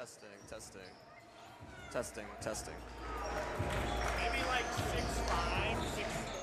Testing, testing, testing, testing. Maybe like 6'5", 6'4".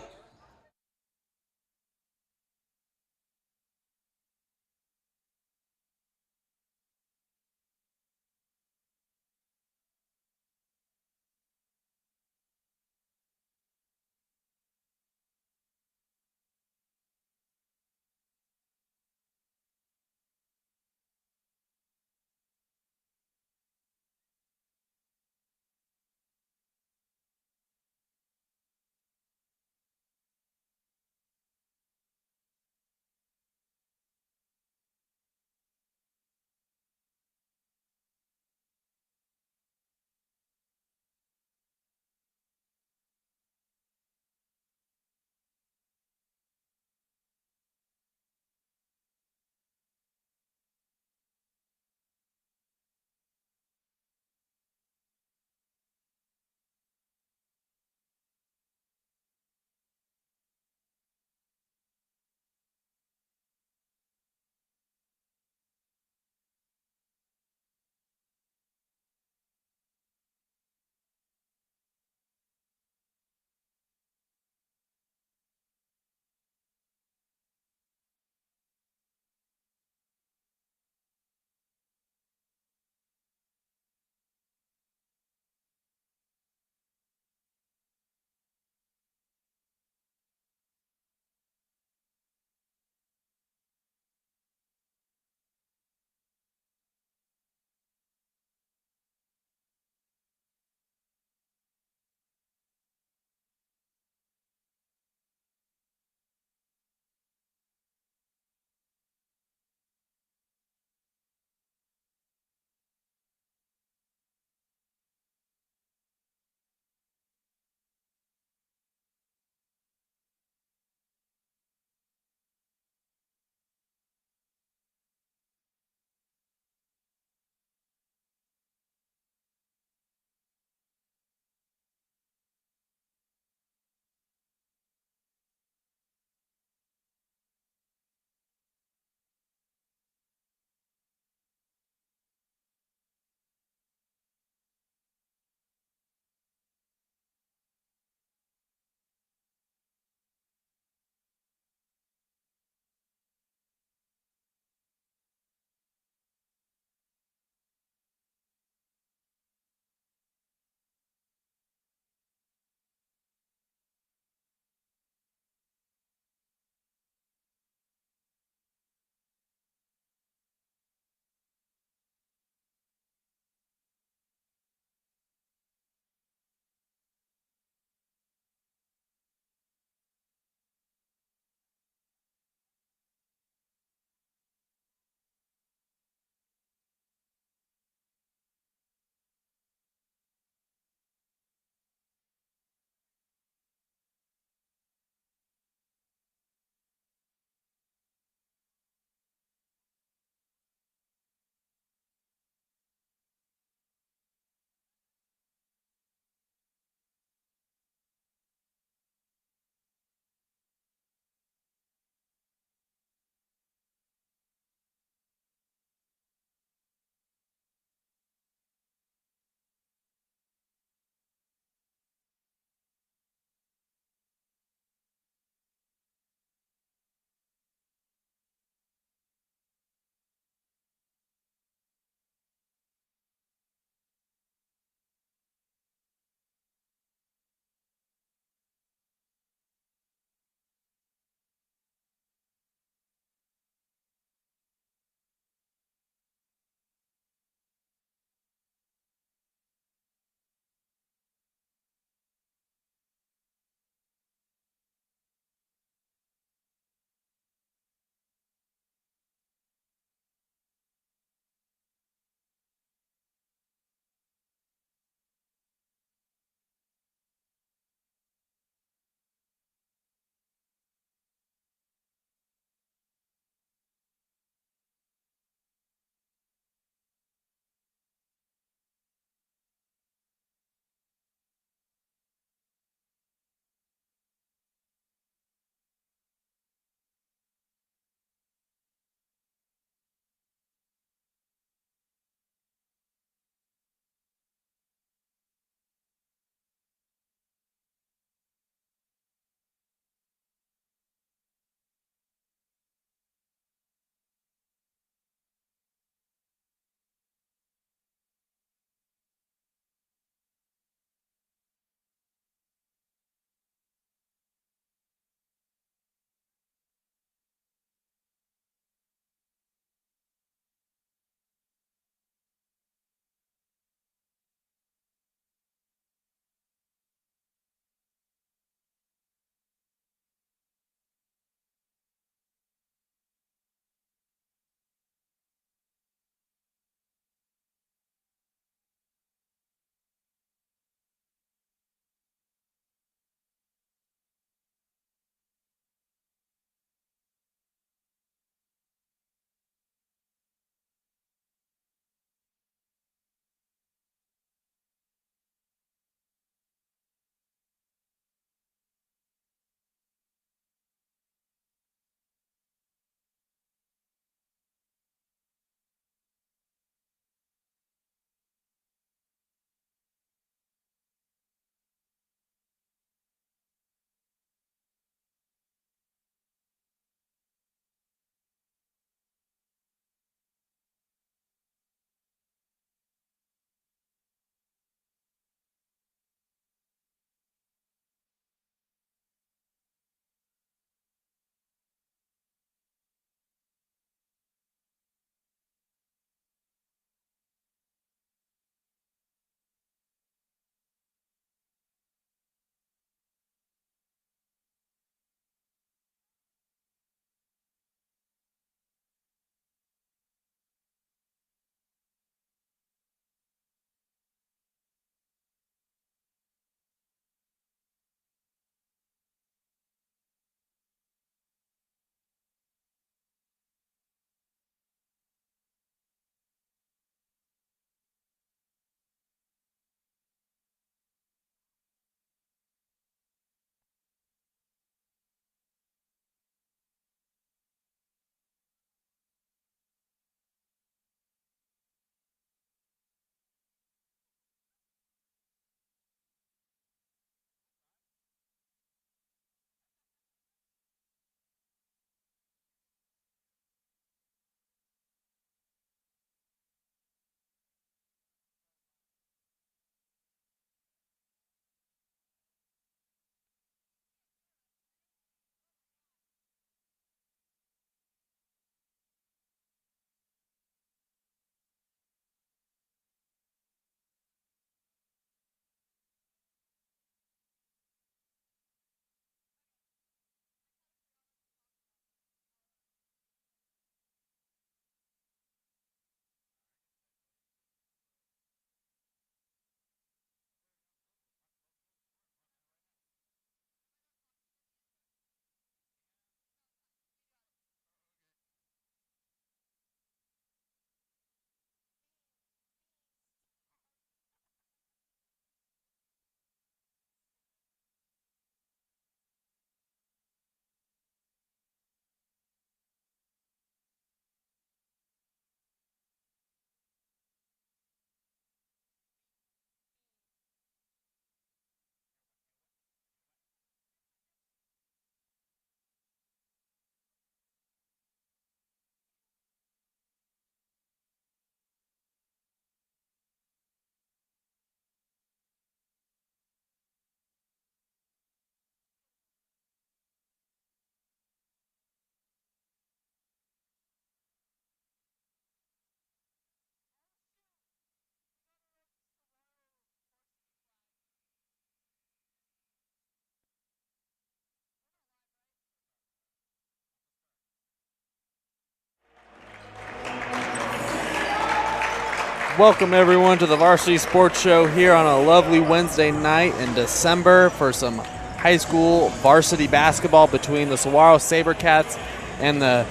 Welcome everyone to the Varsity Sports Show here on a lovely Wednesday night in December for some high school varsity basketball between the Saguaro Sabercats and the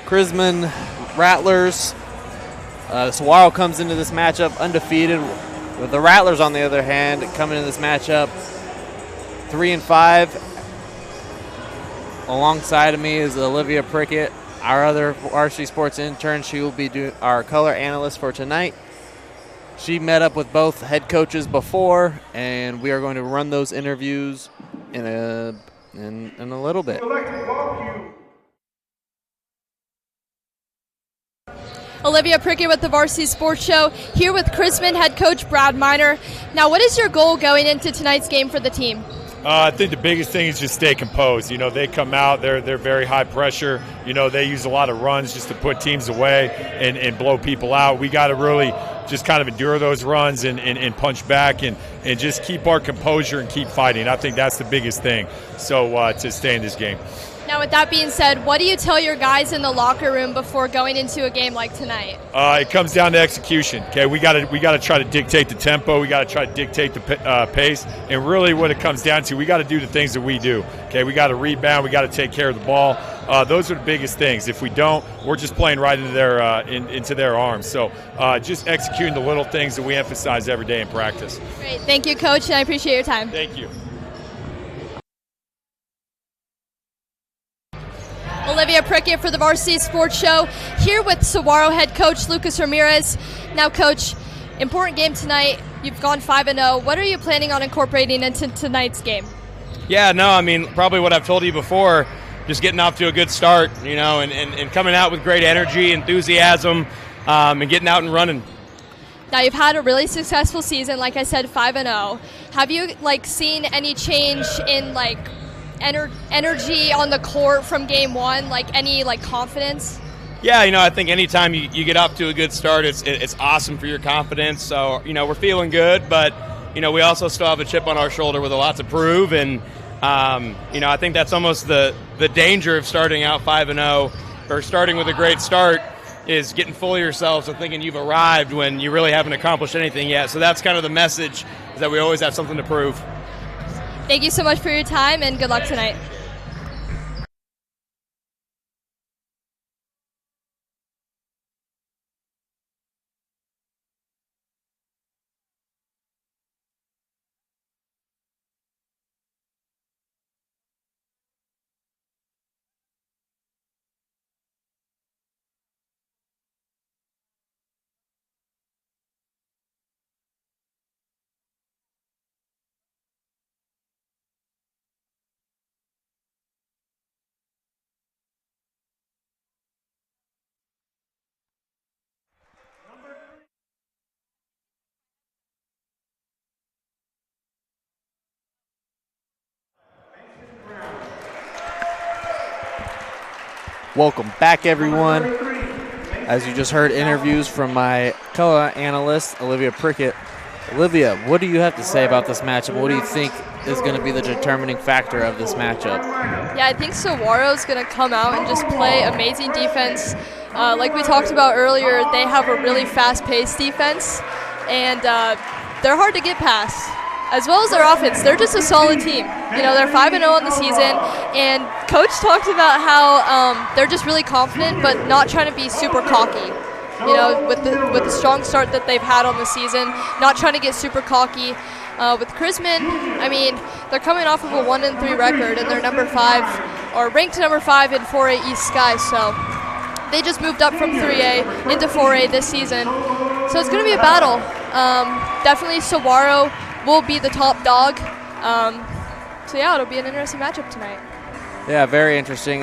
Crismon Rattlers. Saguaro comes into this matchup undefeated, with the Rattlers on the other hand coming into this matchup 3-5. Alongside of me is Olivia Prickett, our other Varsity Sports intern. She will be our color analyst for tonight. She met up with both head coaches before, and we are going to run those interviews in a little bit. Olivia Prickett with the Varsity Sports Show, here with Crismon head coach Brad Miner. Now, what is your goal going into tonight's game for the team? I think the biggest thing is just stay composed. You know, they come out, they're very high pressure. You know, they use a lot of runs just to put teams away and blow people out. We got to really just kind of endure those runs and punch back and just keep our composure and keep fighting. I think that's the biggest thing, so to stay in this game. Now, with that being said, what do you tell your guys in the locker room before going into a game like tonight? It comes down to execution. Okay, we got to try to dictate the tempo. We got to try to dictate the pace. And really, what it comes down to, we got to do the things that we do. Okay, we got to rebound. We got to take care of the ball. Those are the biggest things. If we don't, we're just playing right into their arms. So just executing the little things that we emphasize every day in practice. Great, thank you, Coach, and I appreciate your time. Thank you. Olivia Prickett for the Varsity Sports Show, here with Saguaro head coach Lucas Ramirez. Now, Coach, important game tonight. You've gone 5-0. What are you planning on incorporating into tonight's game? Yeah, no, I mean, probably what I've told you before, just getting off to a good start, you know, and coming out with great energy, enthusiasm, and getting out and running. Now, you've had a really successful season, like I said, 5-0. Have you, seen any change in, energy on the court from game one, any confidence? Yeah, you know, I think anytime you get up to a good start, it's awesome for your confidence. So, you know, we're feeling good, but, you know, we also still have a chip on our shoulder with a lot to prove. And, you know, I think that's almost the danger of starting out 5-0 or starting with a great start is getting full of yourselves and thinking you've arrived when you really haven't accomplished anything yet. So that's kind of the message, is that we always have something to prove. Thank you so much for your time, and good luck tonight. Welcome back, everyone. As you just heard interviews from my color analyst, Olivia Prickett. Olivia, what do you have to say about this matchup? What do you think is going to be the determining factor of this matchup? Yeah, I think Saguaro is going to come out and just play amazing defense. Like we talked about earlier, they have a really fast-paced defense, and they're hard to get past. As well as their offense, they're just a solid team. You know, they're 5-0 on the season, and Coach talked about how they're just really confident, but not trying to be super cocky. You know, with the strong start that they've had on the season, not trying to get super cocky. With Crismon, I mean, they're coming off of a 1-3 record, and they're ranked number 5 in 4A East Sky. So they just moved up from 3A into 4A this season. So it's going to be a battle. Definitely Saguaro will be the top dog. So yeah, it'll be an interesting matchup tonight. Yeah, very interesting,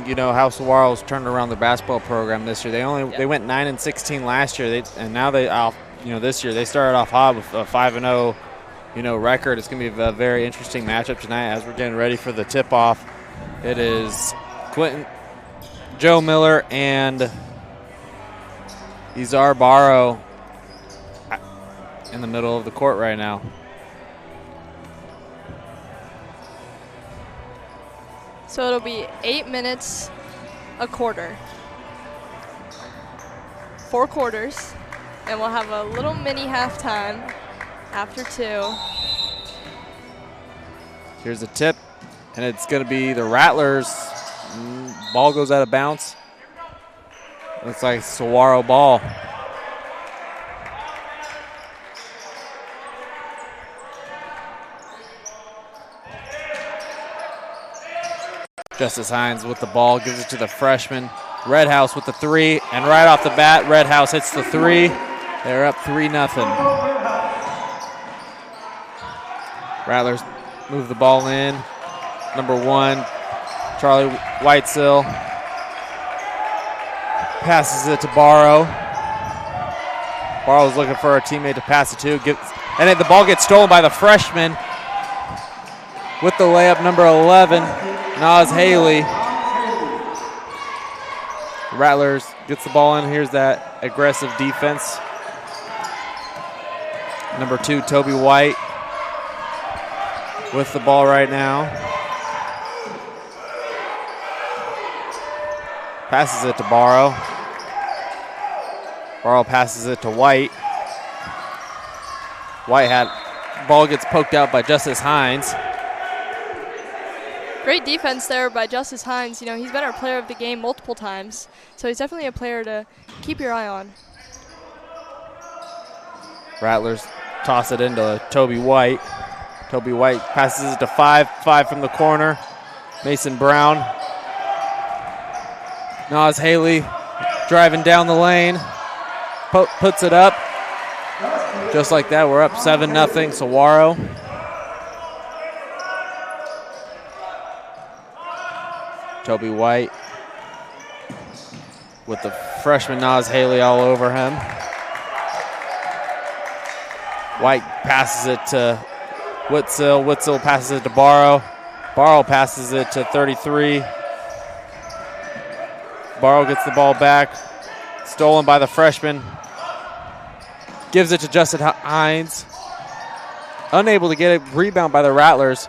you know, how Saguaro's turned around the basketball program this year. They went 9-16 last year, this year they started off hot with a 5-0, you know, record. It's going to be a very interesting matchup tonight as we're getting ready for the tip-off. It is Joe Miller and Izar Barrow in the middle of the court right now. So it'll be 8 minutes a quarter. 4 quarters, and we'll have a little mini halftime after 2. Here's a tip, and it's going to be the Rattlers. Ball goes out of bounds. Looks like Saguaro ball. Justice Hines with the ball, gives it to the freshman. Red House with the 3, and right off the bat, Red House hits the 3. They're up 3-0. Rattlers move the ball in. Number 1, Charlie Whitesill passes it to Barrow. Barrow's looking for a teammate to pass it to. And then the ball gets stolen by the freshman with the layup, number 11, Nas Haley. Rattlers gets the ball in. Here's that aggressive defense. Number 2, Toby White with the ball right now. Passes it to Barrow. Barrow passes it to White. Ball gets poked out by Justice Hines. Great defense there by Justice Hines. You know, he's been our player of the game multiple times, so he's definitely a player to keep your eye on. Rattlers toss it into Toby White. Toby White passes it to 5 from the corner. Mason Brown. Nas Haley driving down the lane. Puts it up. Just like that, we're up 7-0, Saguaro. Toby White with the freshman Nas Haley all over him. White passes it to Whitesill. Whitesill passes it to Barrow. Barrow passes it to 33. Barrow gets the ball back. Stolen by the freshman. Gives it to Justin Hines. Unable to get a rebound by the Rattlers.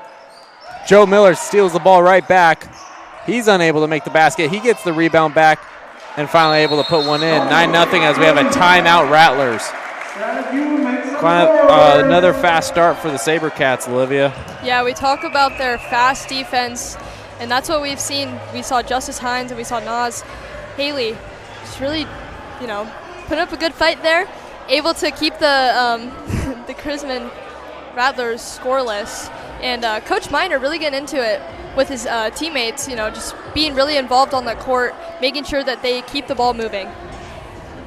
Joe Miller steals the ball right back. He's unable to make the basket. He gets the rebound back and finally able to put one in. 9-0 as we have a timeout, Rattlers. Another fast start for the SaberCats, Olivia. Yeah, we talk about their fast defense, and that's what we've seen. We saw Justice Hines and we saw Nas Haley just really, put up a good fight there. Able to keep the the Crismon Rattlers scoreless. And Coach Miner really getting into it with his teammates, just being really involved on the court, making sure that they keep the ball moving.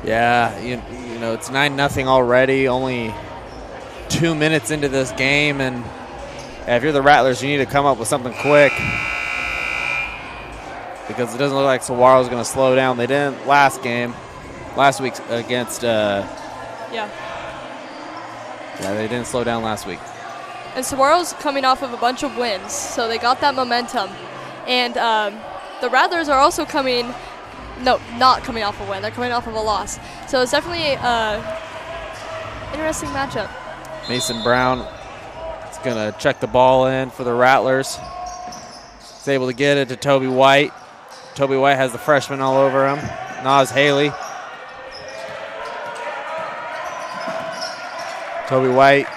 Yeah, it's 9-0 already, only 2 minutes into this game, and if you're the Rattlers, you need to come up with something quick because it doesn't look like Saguaro's going to slow down. They didn't last week against they didn't slow down last week. And Saguaro's coming off of a bunch of wins, so they got that momentum. And the Rattlers are also not coming off a win. They're coming off of a loss. So it's definitely an interesting matchup. Mason Brown is going to check the ball in for the Rattlers. He's able to get it to Toby White. Toby White has the freshman all over him. Nas Haley. Toby White.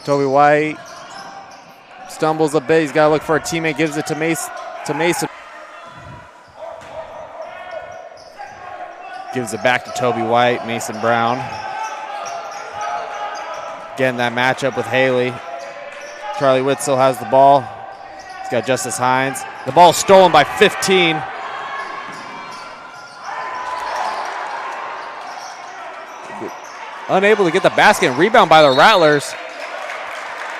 Toby White stumbles a bit. He's got to look for a teammate. Gives it to Mason. Gives it back to Toby White. Mason Brown. Getting that matchup with Haley. Charlie Whitesill has the ball. He's got Justice Hines. The ball stolen by 15. Unable to get the basket. Rebound by the Rattlers.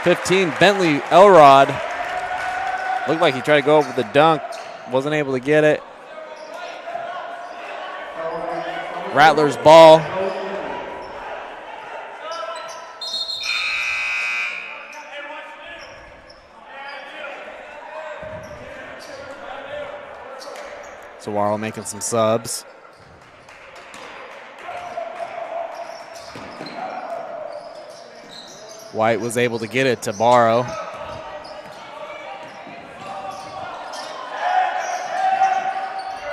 15, Bentley Elrod. Looked like he tried to go up with the dunk. Wasn't able to get it. Rattlers ball. Saguaro making some subs. White was able to get it to Barrow.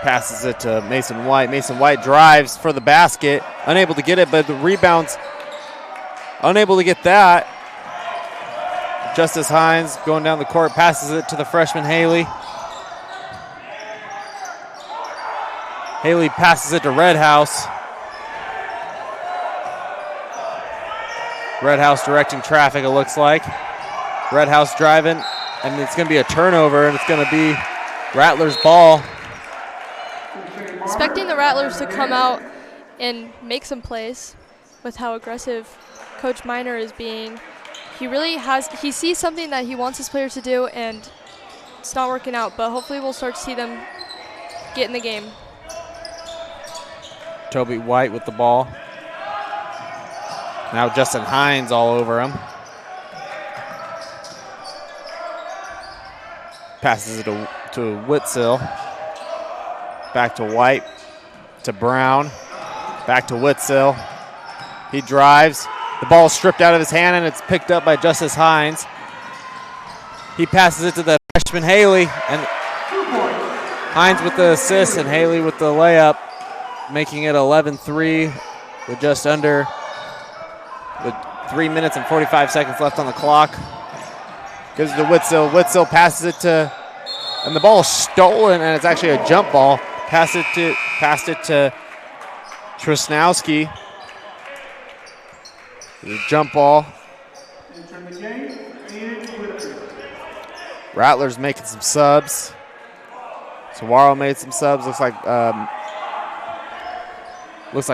passes it to Mason White. Mason White drives for the basket, unable to get it, but the rebounds, unable to get that. Justice Hines going down the court, passes it to the freshman Haley. Haley passes it to Redhouse. Redhouse directing traffic, it looks like. Redhouse driving, and it's going to be a turnover, and it's going to be Rattlers' ball. Expecting the Rattlers to come out and make some plays with how aggressive Coach Miner is being. He sees something that he wants his players to do, and it's not working out, but hopefully we'll start to see them get in the game. Toby White with the ball. Now Justin Hines all over him. Passes it to Witzel. Back to White, to Brown, back to Witzel. He drives. The ball is stripped out of his hand, and it's picked up by Justice Hines. He passes it to the freshman Haley, and Hines with the assist and Haley with the layup, making it 11-3 with just under 3 minutes and 45 seconds left on the clock. Gives it to Witzel. Witzel passes it to, and the ball is stolen, and it's actually a jump ball. Passed it to Trisnowski. The jump ball. Rattlers making some subs. Saguaro made some subs. Looks like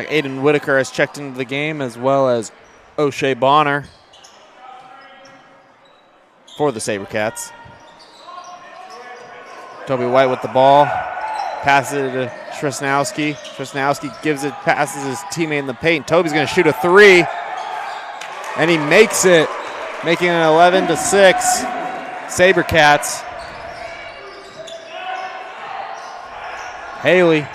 Aiden Whitaker has checked into the game, as well as O'Shea Bonner for the SaberCats. Toby White with the ball. Passes it to Trisnowski. Trisnowski passes his teammate in the paint. Toby's going to shoot a three, and he makes it, making it 11-6. SaberCats. Haley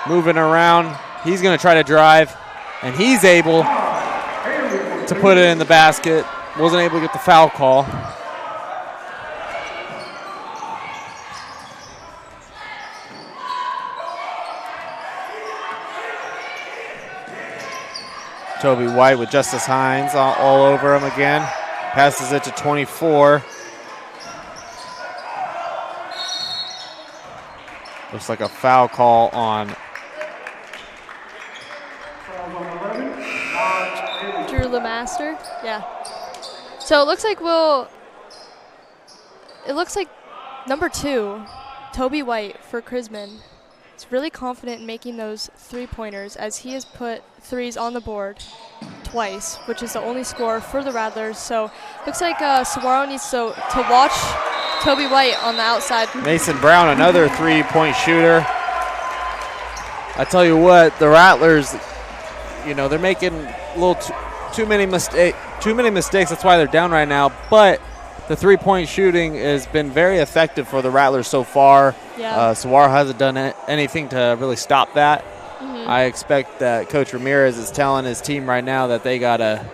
moving around. He's going to try to drive, and he's able to put it in the basket. Wasn't able to get the foul call. Toby White with Justice Hines all over him again. Passes it to 24. Looks like a foul call on Drew Lemaster. Yeah. So it looks like number 2, Toby White for Crismon. He's really confident in making those three-pointers, as he has put threes on the board twice, which is the only score for the Rattlers. So looks like Saguaro needs to watch Toby White on the outside. Mason Brown, another three-point shooter. I tell you what, the Rattlers, they're making a little too many mistakes. That's why they're down right now. But the three-point shooting has been very effective for the Rattlers so far. Yeah. Saguaro hasn't done anything to really stop that. Mm-hmm. I expect that Coach Ramirez is telling his team right now that they gotta,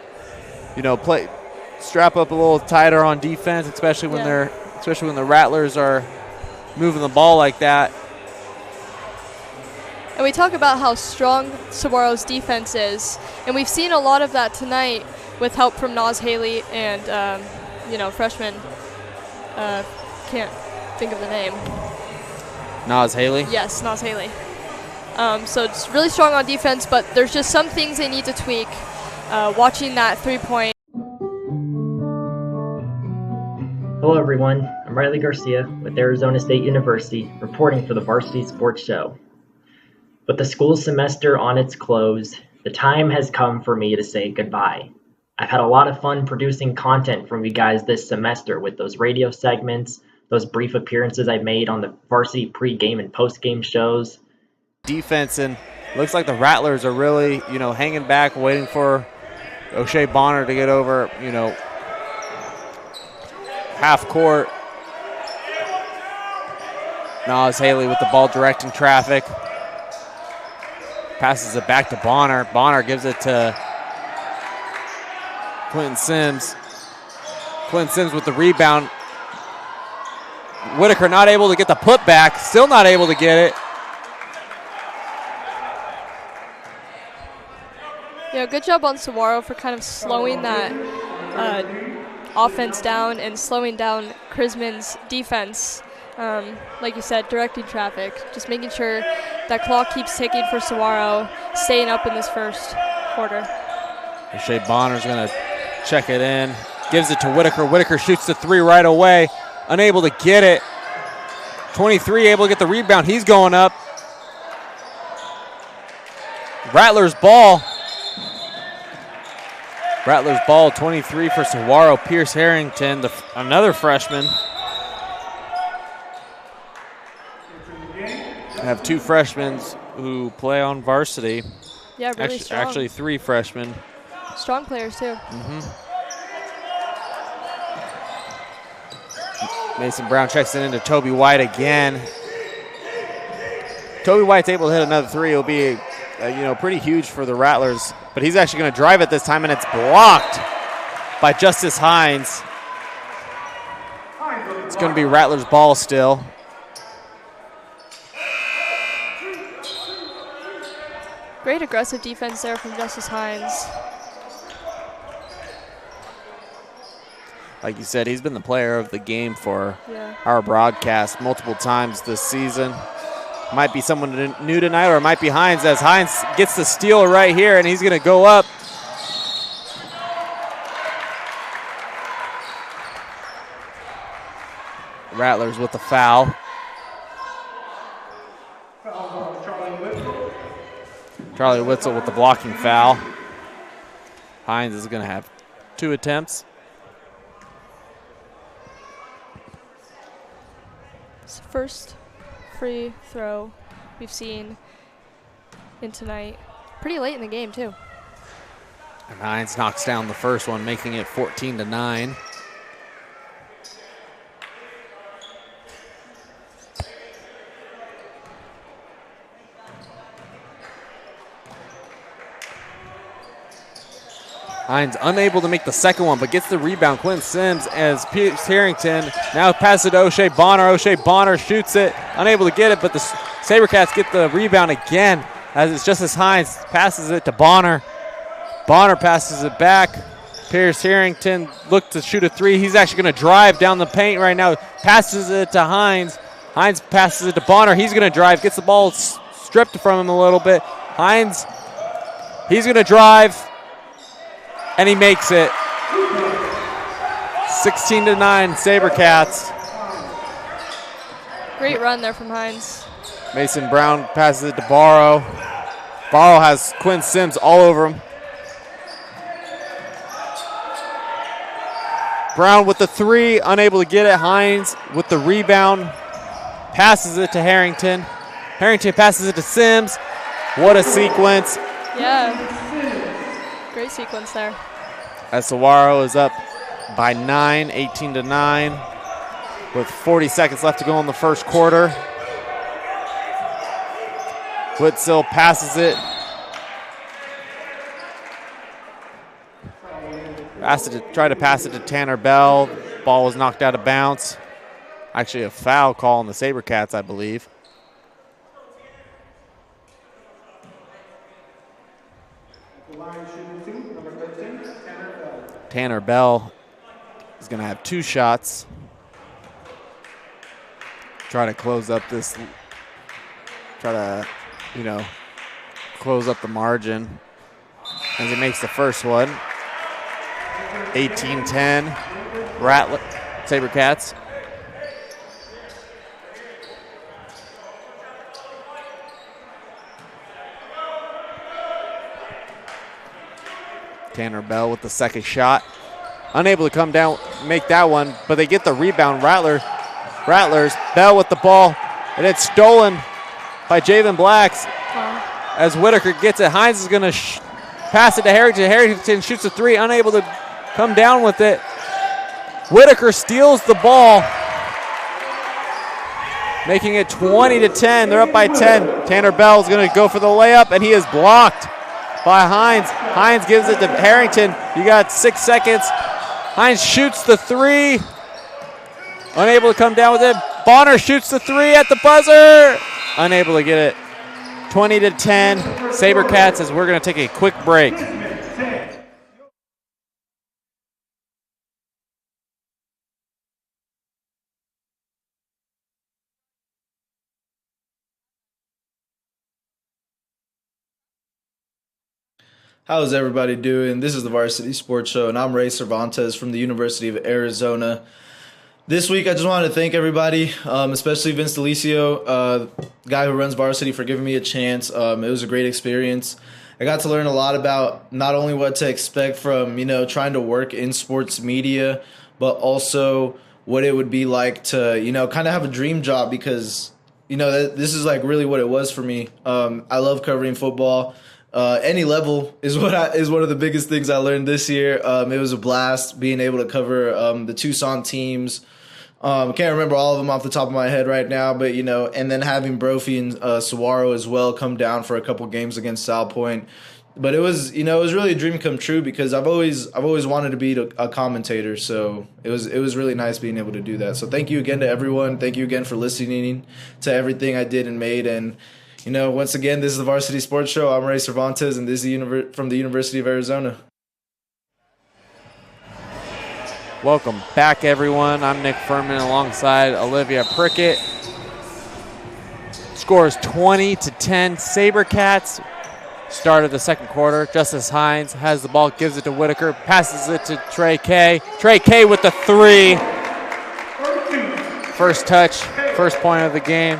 strap up a little tighter on defense, especially when the Rattlers are moving the ball like that. And we talk about how strong Saguaro's defense is, and we've seen a lot of that tonight with help from Nas Haley and freshman. Can't think of the name. Nas Haley? Yes, Nas Haley. So it's really strong on defense, but there's just some things they need to tweak. Watching that three-point. Hello everyone, I'm Riley Garcia with Arizona State University, reporting for the Varsity Sports Show. With the school semester on its close, the time has come for me to say goodbye. I've had a lot of fun producing content from you guys this semester with those radio segments, those brief appearances I made on the Varsity pre-game and post-game shows. Defense, and looks like the Rattlers are really, hanging back, waiting for O'Shea Bonner to get over, half court. Nas Haley with the ball directing traffic. Passes it back to Bonner. Bonner gives it to Quentin Sims. Quentin Sims with the rebound. Whitaker not able to get the putback. Still not able to get it. good job on Saguaro for kind of slowing that offense down and slowing down Crismon's defense. Like you said, directing traffic, just making sure that clock keeps ticking for Saguaro, staying up in this first quarter. O'Shea Bonner's going to check it in, gives it to Whitaker. Whitaker shoots the 3 right away, unable to get it. 23 able to get the rebound. He's going up. Rattler's ball. Rattler's ball, 23 for Saguaro. Pierce Harrington, another freshman. I have 2 freshmen who play on varsity. Yeah, really strong. Actually 3 freshmen. Strong players, too. Mason Brown checks it into Toby White again. Toby White's able to hit another 3. It'll be, pretty huge for the Rattlers. But he's actually going to drive it this time, and it's blocked by Justice Hines. It's going to be Rattlers' ball still. Great aggressive defense there from Justice Hines. Like you said, he's been the player of the game for our broadcast multiple times this season. Might be someone new tonight, or it might be Hines, as Hines gets the steal right here, and he's going to go up. Rattlers with the foul. Charlie Witzel with the blocking foul. Hines is going to have 2 attempts. It's the first free throw we've seen in tonight. Pretty late in the game, too. And Hines knocks down the first one, making it 14-9. Hines unable to make the second one, but gets the rebound. Quinn Sims as Pierce Harrington now passes it to O'Shea Bonner. O'Shea Bonner shoots it, unable to get it, but the SaberCats get the rebound again as it's Justice Hines passes it to Bonner. Bonner passes it back. Pierce Harrington looked to shoot a 3. He's actually going to drive down the paint right now. Passes it to Hines. Hines passes it to Bonner. He's going to drive, gets the ball stripped from him a little bit. Hines, he's going to drive. And he makes it. 16-9, SaberCats. Great run there from Hines. Mason Brown passes it to Barrow. Barrow has Quinn Sims all over him. Brown with the 3, unable to get it. Hines with the rebound. Passes it to Harrington. Harrington passes it to Sims. What a sequence. Yeah. Great sequence there. As Saguaro is up by 9, 18-9, with 40 seconds left to go in the first quarter. Witzel passes it. Tried to pass it to Tanner Bell. Ball was knocked out of bounds. Actually a foul call on the SaberCats, I believe. Tanner Bell is going to have 2 shots. Try to close up this, close up the margin as he makes the first one. 18-10, SaberCats. Tanner Bell with the second shot. Unable to come down, make that one, but they get the rebound. Rattlers, Bell with the ball, and it's stolen by Javen Blacks. As Whitaker gets it, Hines is going to pass it to Harrington. Harrington shoots a 3, unable to come down with it. Whitaker steals the ball, making it 20-10. They're up by 10. Tanner Bell is going to go for the layup, and he is blocked by Hines. Hines gives it to Harrington. You got 6 seconds. Hines shoots the 3. Unable to come down with it. Bonner shoots the 3 at the buzzer. Unable to get it. 20-10. SaberCats as we're going to take a quick break. How's everybody doing? This is the Varsity Sports Show, and I'm Ray Cervantes from the University of Arizona. This week, I just wanted to thank everybody, especially Vince Delisio, guy who runs Varsity, for giving me a chance. It was a great experience. I got to learn a lot about not only what to expect from, trying to work in sports media, but also what it would be like to, kind of have a dream job because, this is like really what it was for me. I love covering football. Any level is one of the biggest things I learned this year. It was a blast being able to cover the Tucson teams. Can't remember all of them off the top of my head right now, but and then having Brophy and Saguaro as well come down for a couple games against Sal Point. But it was really a dream come true because I've always wanted to be a commentator. So it was really nice being able to do that. So thank you again to everyone. Thank you again for listening to everything I did and made. And once again, this is the Varsity Sports Show. I'm Ray Cervantes, and this is from the University of Arizona. Welcome back, everyone. I'm Nick Furman alongside Olivia Prickett. Score is 20-10. SaberCats. Start of the second quarter. Justice Hines has the ball, gives it to Whitaker, passes it to Trey K. Trey K with the three. First touch, first point of the game.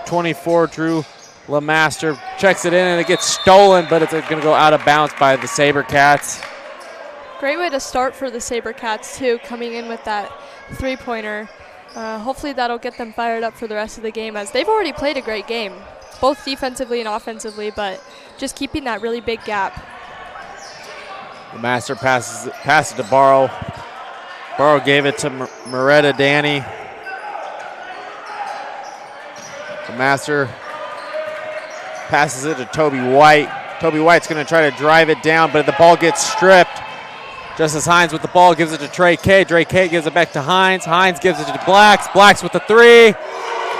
24, Drew LeMaster checks it in, and it gets stolen, but it's going to go out of bounds by the SaberCats. Great way to start for the SaberCats, too, coming in with that three-pointer. Hopefully that'll get them fired up for the rest of the game, as they've already played a great game, both defensively and offensively, but just keeping that really big gap. LeMaster passes to Barrow. Barrow gave it to Moretta Danny. LeMaster passes it to Toby White. Toby White's going to try to drive it down, but the ball gets stripped. Justice Hines with the ball, gives it to Trey K. Trey K gives it back to Hines. Hines gives it to Blacks. Blacks with the three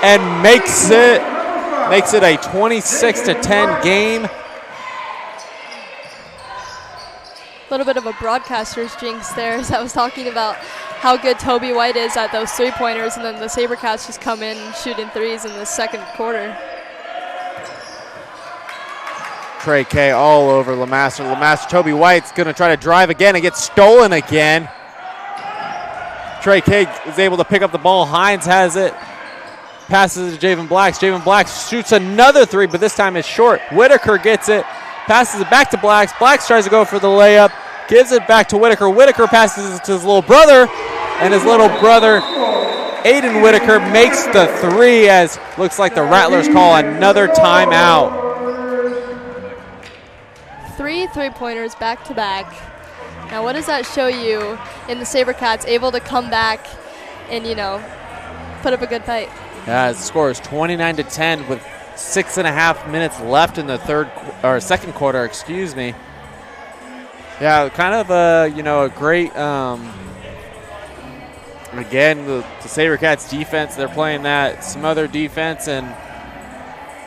and makes it a 26-10 game. A little bit of a broadcaster's jinx there, as I was talking about how good Toby White is at those three-pointers, and then the SaberCats just come in shooting threes in the second quarter. Trey K all over LeMaster. Toby White's going to try to drive again and get stolen again. Trey K is able to pick up the ball. Hines has it. Passes it to Javen Blacks. Javen Blacks shoots another three, but this time it's short. Whitaker gets it. Passes it back to Blacks. Blacks tries to go for the layup. Gives it back to Whitaker. Whitaker passes it to his little brother. And his little brother, Aiden Whitaker, makes the three, as looks like the Rattlers call another timeout. 3 3-pointers back-to-back. Now what does that show you in the SaberCats able to come back and, put up a good fight? Yeah, the score is 29-10 with 6.5 minutes left in the second quarter, excuse me. Yeah, kind of a great, again, the SaberCats defense, they're playing that smother defense, and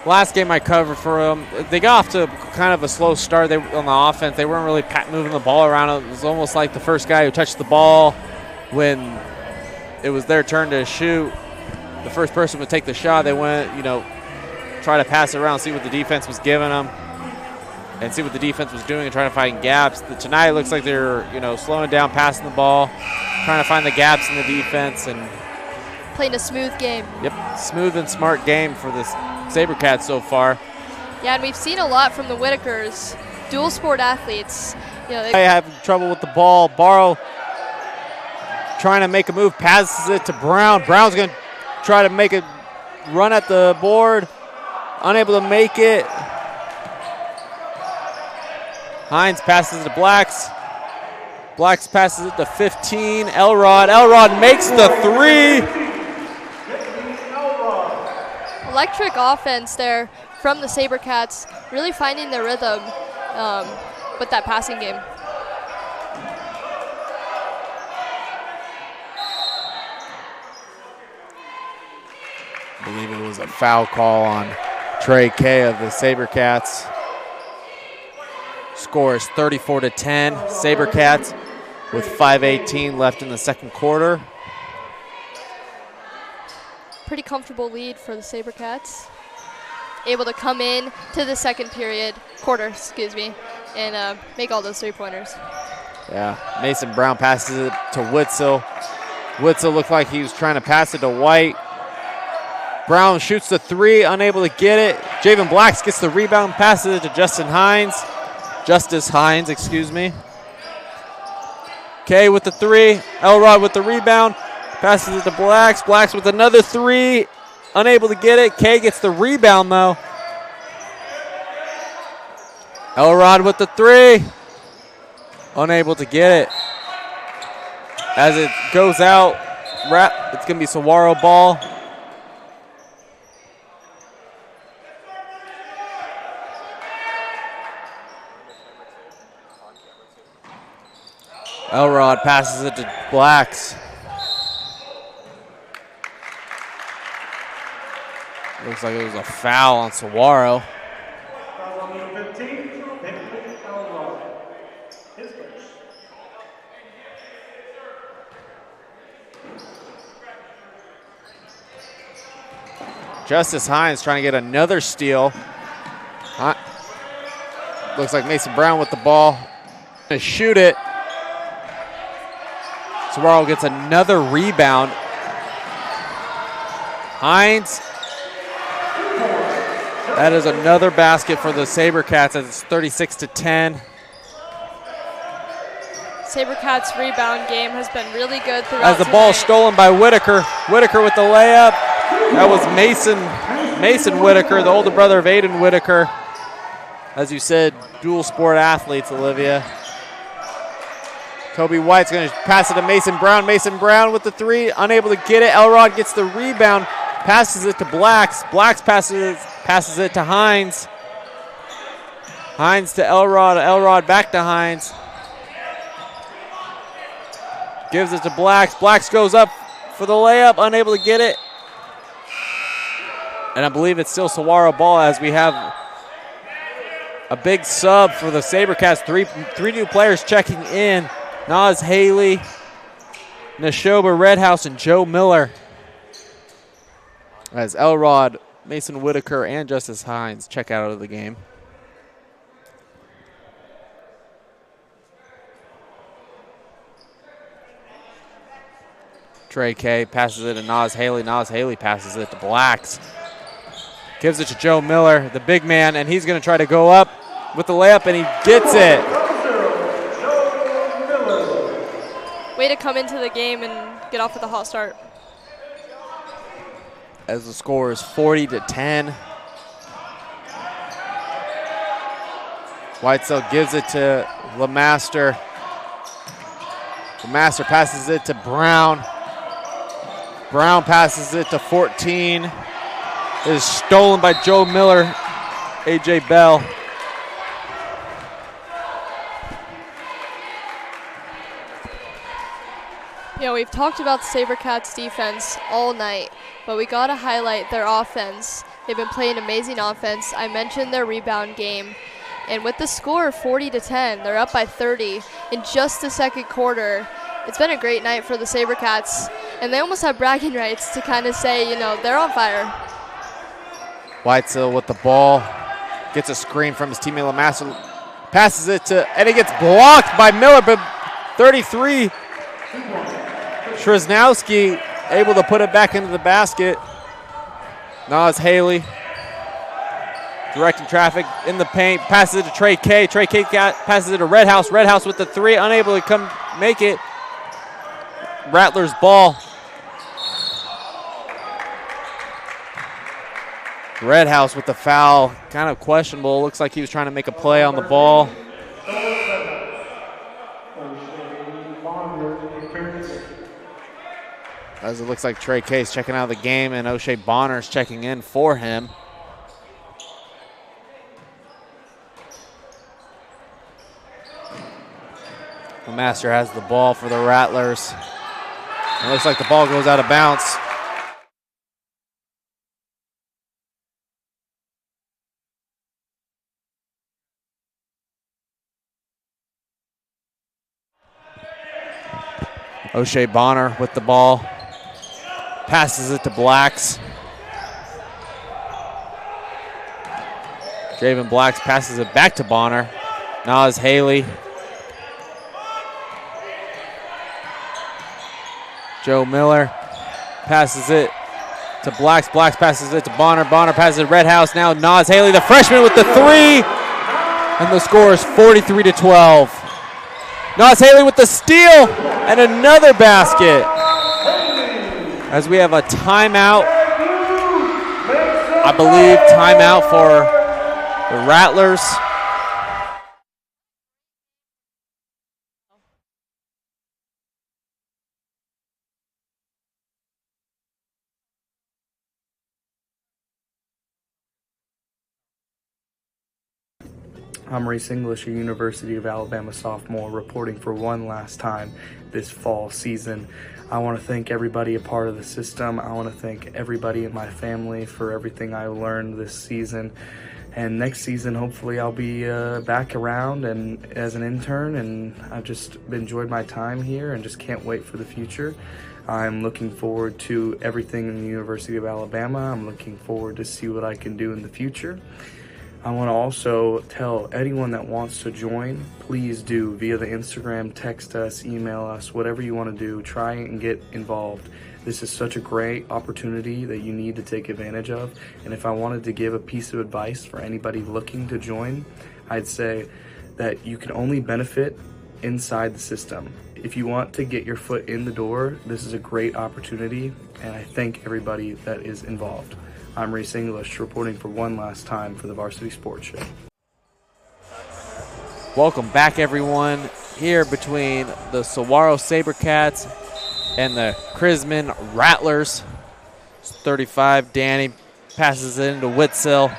last game I covered for them, they got off to kind of a slow start on the offense. They weren't really moving the ball around. It was almost like the first guy who touched the ball when it was their turn to shoot. The first person would take the shot. They went, try to pass it around, see what the defense was giving them, and see what the defense was doing and trying to find gaps. Tonight it looks like they're, slowing down, passing the ball, trying to find the gaps in the defense. And playing a smooth game. Yep, smooth and smart game for the SaberCats so far. Yeah, and we've seen a lot from the Whitakers, dual sport athletes. They have trouble with the ball. Barrow trying to make a move, passes it to Brown. Brown's going to try to make a run at the board. Unable to make it. Hines passes it to Blacks. Blacks passes it to 15. Elrod makes the three. Electric offense there from the SaberCats, really finding their rhythm with that passing game. I believe it was a foul call on Trey K of the SaberCats. Score is 34-10. SaberCats with 5:18 left in the second quarter. Pretty comfortable lead for the SaberCats. Able to come in to the second quarter, and make all those three-pointers. Yeah, Mason Brown passes it to Witzel. Witzel looked like he was trying to pass it to White. Brown shoots the three, unable to get it. Javen Blacks gets the rebound, passes it to Justice Hines, excuse me. Kay with the three, Elrod with the rebound, passes it to Blacks. Blacks with another three, unable to get it. Kay gets the rebound though. Elrod with the three, unable to get it. As it goes out, it's going to be Saguaro ball. Elrod passes it to Blacks. Looks like it was a foul on Saguaro. Foul on number 15, Bentley Elrod. His first. Justice Hines trying to get another steal. Looks like Mason Brown with the ball. Gonna shoot it. Saguaro gets another rebound. Hines. That is another basket for the SaberCats as it's 36-10. SaberCats' rebound game has been really good throughout As the ball stolen by Whitaker. Whitaker with the layup. That was Mason Whitaker, the older brother of Aiden Whitaker. As you said, dual sport athletes, Olivia. Kobe White's going to pass it to Mason Brown. Mason Brown with the three, unable to get it. Elrod gets the rebound, passes it to Blacks. Blacks passes it to Hines. Hines to Elrod. Elrod back to Hines. Gives it to Blacks. Blacks goes up for the layup, unable to get it. And I believe it's still Saguaro ball as we have a big sub for the SaberCats. Three new players checking in. Nas Haley, Neshoba Redhouse, and Joe Miller. As Elrod, Mason Whitaker, and Justice Hines check out of the game. Trey K passes it to Nas Haley. Nas Haley passes it to Blacks. Gives it to Joe Miller, the big man, and he's going to try to go up with the layup, and he gets it. Way to come into the game and get off with a hot start. As the score is 40-10. Whitesell gives it to LeMaster. LeMaster passes it to Brown. Brown passes it to 14. It is stolen by Joe Miller, A.J. Bell. You know, we've talked about the SaberCats defense all night, but we got to highlight their offense. They've been playing amazing offense. I mentioned their rebound game. And with the score 40-10, they're up by 30 in just the second quarter. It's been a great night for the SaberCats, and they almost have bragging rights to kind of say, you know, they're on fire. Whitesell with the ball. Gets a screen from his teammate LeMaster. Passes it to, and it gets blocked by Miller, but 33. Shrznowski able to put it back into the basket. Nas Haley directing traffic in the paint. Passes it to Trey K. Trey K passes it to Redhouse. Redhouse with the three, unable to come make it. Rattlers ball. Redhouse with the foul, kind of questionable. Looks like he was trying to make a play on the ball. As it looks like Trey Case checking out of the game and O'Shea Bonner's checking in for him. The Master has the ball for the Rattlers. It looks like the ball goes out of bounds. O'Shea Bonner with the ball. Passes it to Blacks. Javen Blacks passes it back to Bonner. Nas Haley. Joe Miller passes it to Blacks. Blacks passes it to Bonner. Bonner passes it to Red House. Now Nas Haley, the freshman, with the three. And the score is 43-12. Nas Haley with the steal and another basket. As we have a timeout, I believe timeout for the Rattlers. I'm Reese English, a University of Alabama sophomore, reporting for one last time this fall season. I want to thank everybody a part of the system. I want to thank everybody in my family for everything I learned this season. And next season, hopefully, I'll be back around and as an intern. And I've just enjoyed my time here and just can't wait for the future. I'm looking forward to everything in the University of Alabama. I'm looking forward to see what I can do in the future. I want to also tell anyone that wants to join, please do via the Instagram, text us, email us, whatever you want to do, try and get involved. This is such a great opportunity that you need to take advantage of. And if I wanted to give a piece of advice for anybody looking to join, I'd say that you can only benefit inside the system. If you want to get your foot in the door, this is a great opportunity, and I thank everybody that is involved. I'm Reese English, reporting for one last time for the Varsity Sports Show. Welcome back, everyone, here between the Saguaro SaberCats and the Crismon Rattlers. It's 35, Danny passes it into Witzel.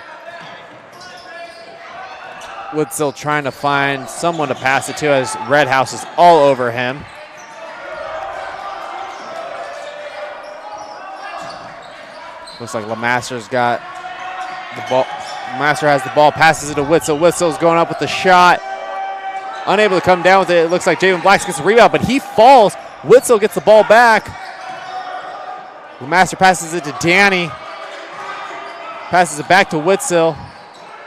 Witzel trying to find someone to pass it to as Red House is all over him. Looks like LeMaster's got the ball. LeMaster has the ball, passes it to Witzel. Witzel's going up with the shot. Unable to come down with it. It looks like Javen Blacks gets a rebound, but he falls. Witzel gets the ball back. LeMaster passes it to Danny. Passes it back to Witzel.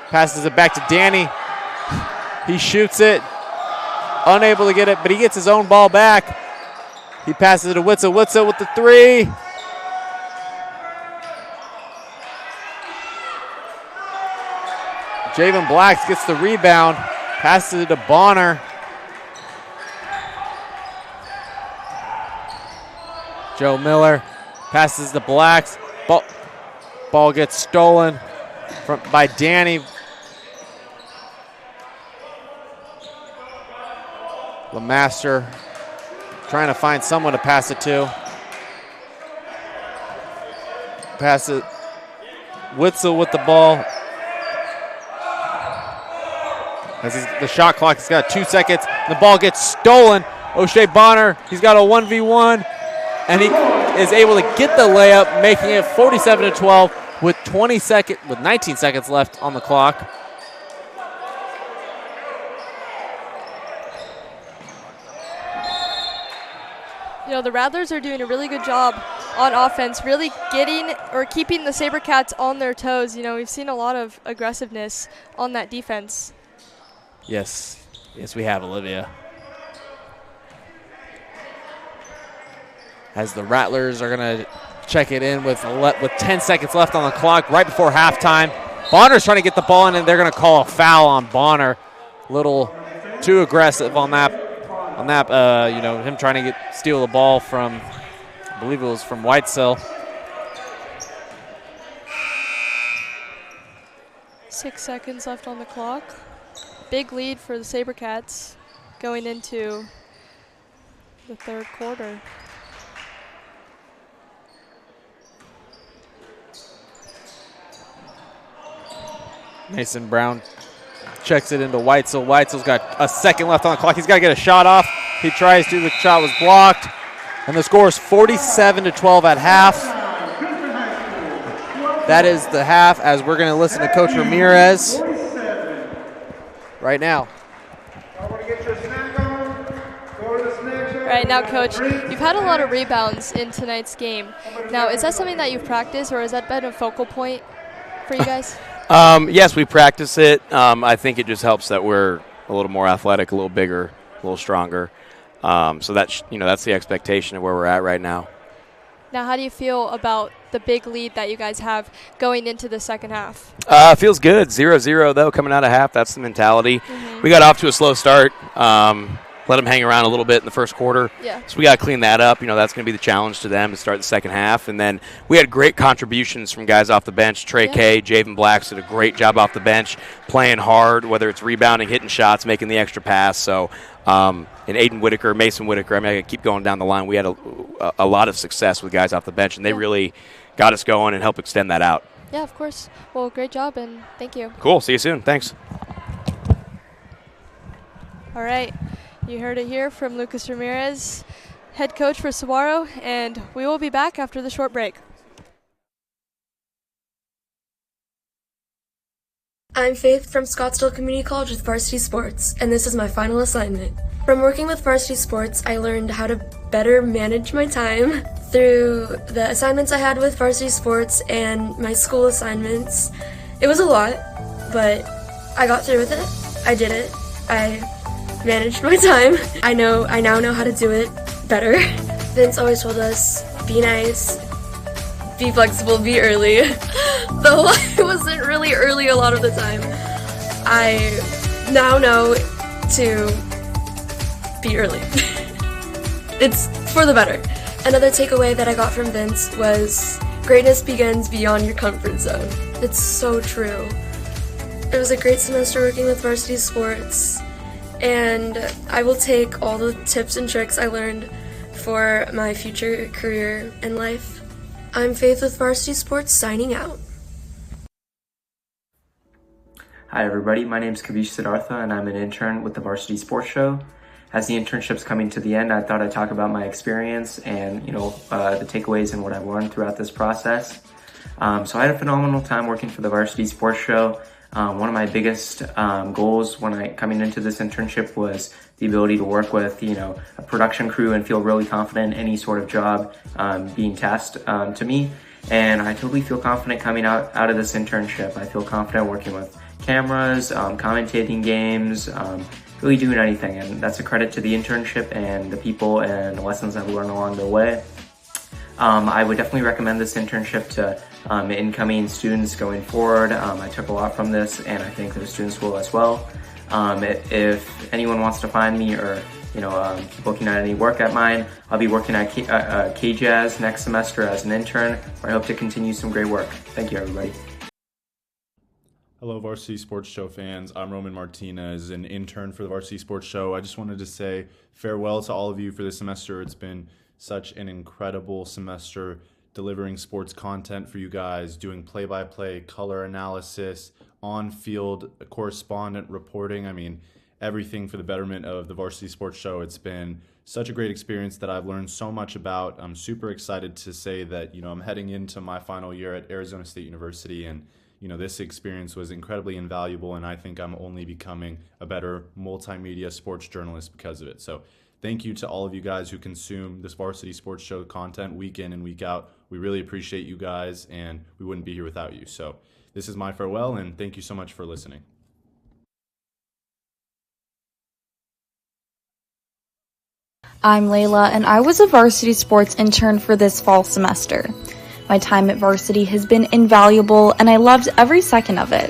Passes it back to Danny. He shoots it. Unable to get it, but he gets his own ball back. He passes it to Witzel. Witzel with the three. Javen Blacks gets the rebound, passes it to Bonner. Joe Miller passes to Blacks. Ball gets stolen by Danny. LeMaster trying to find someone to pass it to. Pass it. Witzel with the ball. As the shot clock has got 2 seconds. The ball gets stolen. O'Shea Bonner, he's got a 1v1. And he is able to get the layup, making it 47-12 with 19 seconds left on the clock. You know, the Rattlers are doing a really good job on offense, really getting or keeping the SaberCats on their toes. You know, we've seen a lot of aggressiveness on that defense. Yes, we have, Olivia. As the Rattlers are going to check it in with 10 seconds left on the clock, right before halftime. Bonner's trying to get the ball in, and they're going to call a foul on Bonner. A little too aggressive on that. You know, him trying to steal the ball from, I believe it was from Whitesell. 6 seconds left on the clock. Big lead for the SaberCats going into the third quarter. Mason Brown checks it into Whitesell. Whitesell's got a second left on the clock. He's got to get a shot off. He tries to. The shot was blocked. And the score is 47-12 at half. That is the half, as we're going to listen to Coach Ramirez right now. Right now, Coach, you've had a lot of rebounds in tonight's game. Now, is that something that you've practiced, or has that been a focal point for you guys? Yes, we practice it. I think it just helps that we're a a little more athletic, a little bigger, a little stronger. So that's that's the expectation of where we're at right now. Now, how do you feel about the big lead that you guys have going into the second half? Feels good. 0-0 though coming out of half. That's the mentality. We got off to a slow start. Let them hang around a little bit in the first quarter. Yeah. So we got to clean that up. That's going to be the challenge to them to start the second half. And then we had great contributions from guys off the bench. Trey K, Javen Blacks did a great job off the bench, playing hard, whether it's rebounding, hitting shots, making the extra pass. So, and Aiden Whitaker, Mason Whitaker, I keep going down the line. We had a lot of success with guys off the bench, and they really got us going and helped extend that out. Yeah, of course. Well, great job, and thank you. Cool. See you soon. Thanks. All right. You heard it here from Lucas Ramirez, head coach for Saguaro, and we will be back after the short break. I'm Faith from Scottsdale Community College with Varsity Sports, and this is my final assignment. From working with Varsity Sports, I learned how to better manage my time through the assignments I had with Varsity Sports and my school assignments. It was a lot, but I got through with it. I did it. I managed my time. I now know how to do it better. Vince always told us, be nice, be flexible, be early. Though I wasn't really early a lot of the time. I now know to be early. It's for the better. Another takeaway that I got from Vince was greatness begins beyond your comfort zone. It's so true. It was a great semester working with Varsity Sports, and I will take all the tips and tricks I learned for my future career in life. I'm Faith with Varsity Sports, signing out. Hi everybody, my name is Kavish Siddhartha and I'm an intern with the Varsity Sports Show. As the internship's coming to the end, I thought I'd talk about my experience and the takeaways and what I've learned throughout this process. So I had a phenomenal time working for the Varsity Sports Show. One of my biggest goals when coming into this internship was the ability to work with, a production crew and feel really confident in any sort of job being tasked to me. And I totally feel confident coming out of this internship. I feel confident working with cameras, commentating games, really doing anything. And that's a credit to the internship and the people and the lessons I've learned along the way. I would definitely recommend this internship to incoming students going forward. I took a lot from this and I think the students will as well. If anyone wants to find me or keep looking at any work at mine, I'll be working at KJazz next semester as an intern, where I hope to continue some great work. Thank you, everybody. Hello, Varsity Sports Show fans. I'm Roman Martinez, an intern for the Varsity Sports Show. I just wanted to say farewell to all of you for this semester. It's been such an incredible semester delivering sports content for you guys, doing play-by-play, color analysis, on-field correspondent reporting. Everything for the betterment of the Varsity Sports Show. It's been such a great experience that I've learned so much about. I'm super excited to say that, I'm heading into my final year at Arizona State University, and this experience was incredibly invaluable, and I think I'm only becoming a better multimedia sports journalist because of it. So thank you to all of you guys who consume this Varsity Sports Show content week in and week out. We really appreciate you guys, and we wouldn't be here without you. So this is my farewell, and thank you so much for listening. I'm Layla, and I was a Varsity Sports intern for this fall semester. My time at Varsity has been invaluable, and I loved every second of it.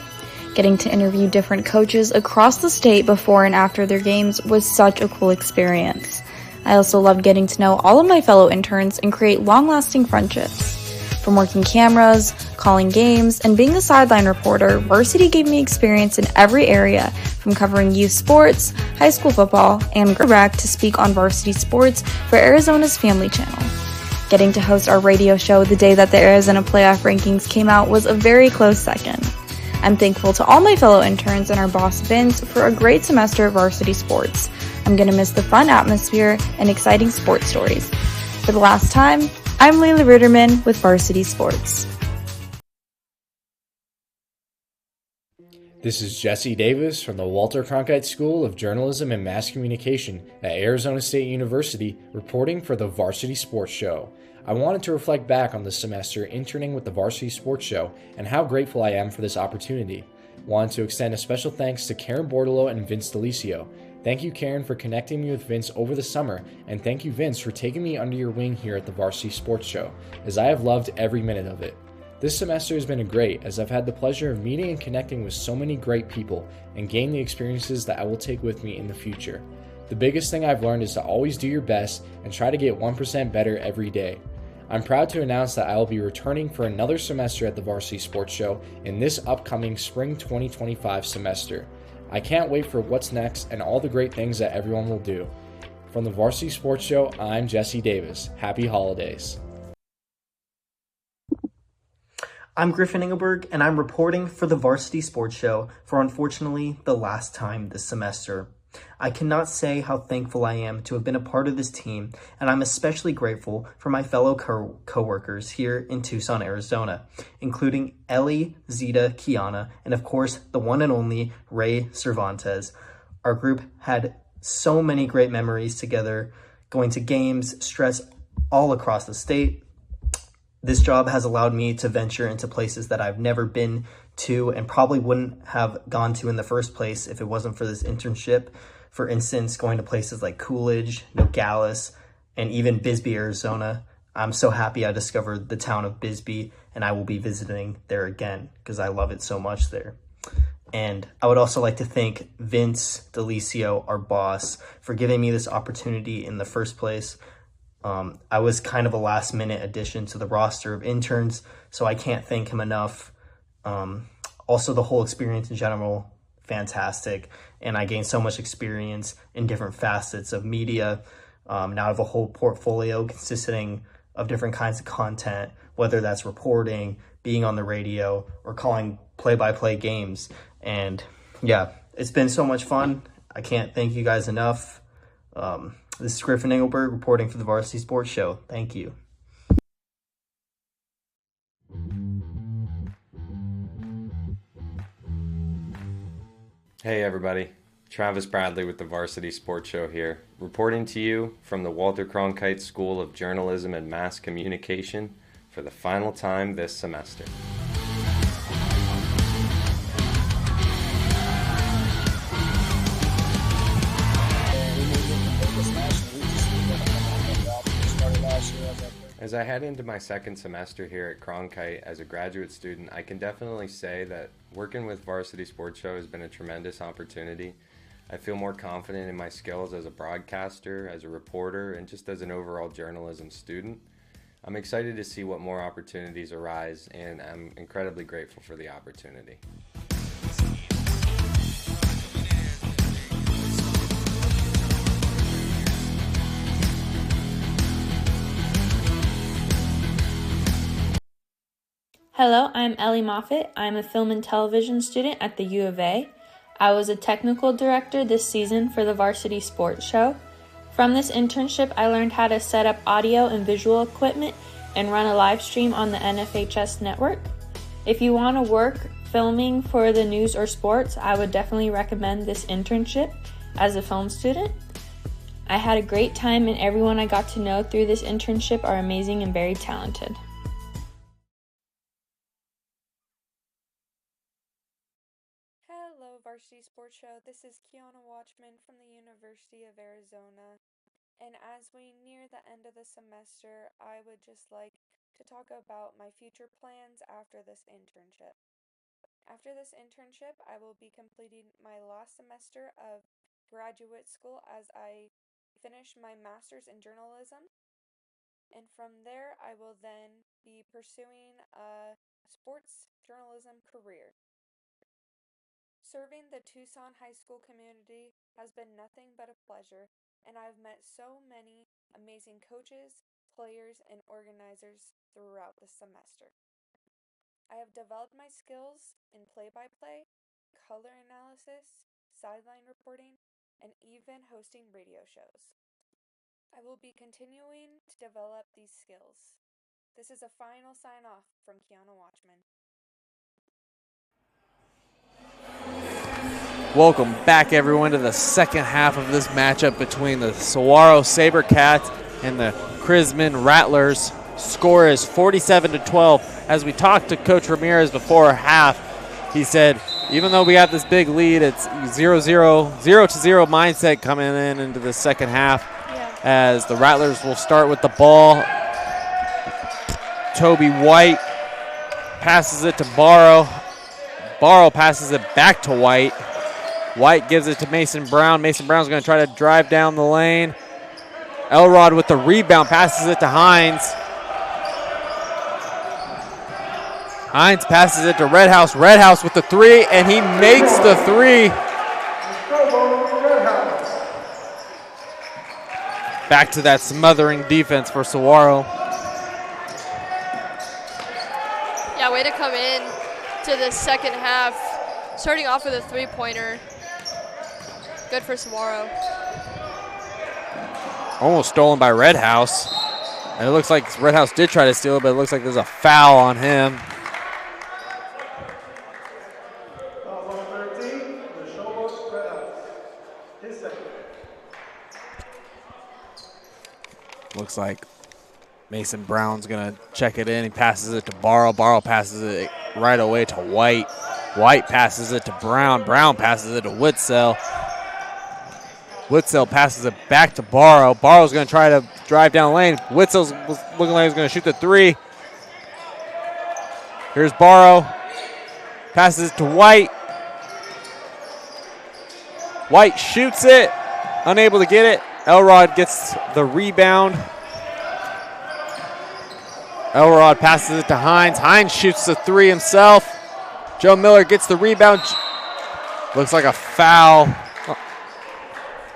Getting to interview different coaches across the state before and after their games was such a cool experience. I also loved getting to know all of my fellow interns and create long-lasting friendships. From working cameras, calling games, and being a sideline reporter, Varsity gave me experience in every area, from covering youth sports, high school football, and rec to speak on Varsity Sports for Arizona's Family Channel. Getting to host our radio show the day that the Arizona playoff rankings came out was a very close second. I'm thankful to all my fellow interns and our boss Vince for a great semester of Varsity Sports. I'm going to miss the fun atmosphere and exciting sports stories. For the last time, I'm Layla Ritterman with Varsity Sports. This is Jesse Davis from the Walter Cronkite School of Journalism and Mass Communication at Arizona State University, reporting for the Varsity Sports Show. I wanted to reflect back on this semester interning with the Varsity Sports Show and how grateful I am for this opportunity. Wanted to extend a special thanks to Karen Bordelot and Vince Delisio. Thank you, Karen, for connecting me with Vince over the summer, and thank you, Vince, for taking me under your wing here at the Varsity Sports Show, as I have loved every minute of it. This semester has been great, as I've had the pleasure of meeting and connecting with so many great people and gain the experiences that I will take with me in the future. The biggest thing I've learned is to always do your best and try to get 1% better every day. I'm proud to announce that I will be returning for another semester at the Varsity Sports Show in this upcoming spring 2025 semester. I can't wait for what's next and all the great things that everyone will do. From the Varsity Sports Show, I'm Jesse Davis. Happy holidays. I'm Griffin Engelberg, and I'm reporting for the Varsity Sports Show for, unfortunately, the last time this semester. I cannot say how thankful I am to have been a part of this team, and I'm especially grateful for my fellow co-workers here in Tucson, Arizona, including Ellie, Zeta, Kiana, and of course, the one and only Ray Cervantes. Our group had so many great memories together, going to games, stress all across the state. This job has allowed me to venture into places that I've never been to and probably wouldn't have gone to in the first place if it wasn't for this internship. For instance, going to places like Coolidge, Nogales, and even Bisbee, Arizona. I'm so happy I discovered the town of Bisbee, and I will be visiting there again because I love it so much there. And I would also like to thank Vince Delisio, our boss, for giving me this opportunity in the first place. I was kind of a last minute addition to the roster of interns, so I can't thank him enough. Also, the whole experience in general, fantastic. And I gained so much experience in different facets of media. Now I have a whole portfolio consisting of different kinds of content, whether that's reporting, being on the radio, or calling play-by-play games. And yeah, it's been so much fun. I can't thank you guys enough. This is Griffin Engelberg reporting for the Varsity Sports Show. Thank you. Hey everybody, Travis Bradley with the Varsity Sports Show here, reporting to you from the Walter Cronkite School of Journalism and Mass Communication for the final time this semester. As I head into my second semester here at Cronkite as a graduate student, I can definitely say that working with Varsity Sports Show has been a tremendous opportunity. I feel more confident in my skills as a broadcaster, as a reporter, and just as an overall journalism student. I'm excited to see what more opportunities arise, and I'm incredibly grateful for the opportunity. Hello, I'm Ellie Moffitt. I'm a film and television student at the U of A. I was a technical director this season for the Varsity Sports Show. From this internship, I learned how to set up audio and visual equipment and run a live stream on the NFHS network. If you want to work filming for the news or sports, I would definitely recommend this internship as a film student. I had a great time, and everyone I got to know through this internship are amazing and very talented. Varsity Sports Show. This is Kiana Watchman from the University of Arizona. And as we near the end of the semester, I would just like to talk about my future plans after this internship. After this internship, I will be completing my last semester of graduate school as I finish my master's in journalism. And from there, I will then be pursuing a sports journalism career. Serving the Tucson high school community has been nothing but a pleasure, and I've met so many amazing coaches, players, and organizers throughout the semester. I have developed my skills in play-by-play, color analysis, sideline reporting, and even hosting radio shows. I will be continuing to develop these skills. This is a final sign-off from Kiana Watchman. Welcome back, everyone, to the second half of this matchup between the Saguaro Sabercats and the Crismon Rattlers. Score is 47-12. As we talked to Coach Ramirez before half, he said, even though we have this big lead, it's 0-0 mindset coming into the second half as the Rattlers will start with the ball. Toby White passes it to Barrow. Barrow passes it back to White. White gives it to Mason Brown. Mason Brown's going to try to drive down the lane. Elrod with the rebound, passes it to Hines. Hines passes it to Redhouse. Redhouse with the three, and he makes the three. Back to that smothering defense for Saguaro. Yeah, way to come in to the second half, starting off with a three-pointer. Good for Saguaro. Almost stolen by Redhouse. And it looks like Redhouse did try to steal it, but it looks like there's a foul on him. Looks like Mason Brown's going to check it in. He passes it to Barrow. Barrow passes it right away to White. White passes it to Brown. Brown passes it to Witzel. Witzel passes it back to Barrow. Barrow's going to try to drive down the lane. Witzel's looking like he's going to shoot the three. Here's Barrow. Passes it to White. White shoots it. Unable to get it. Elrod gets the rebound. Elrod passes it to Hines. Hines shoots the three himself. Joe Miller gets the rebound. Looks like a foul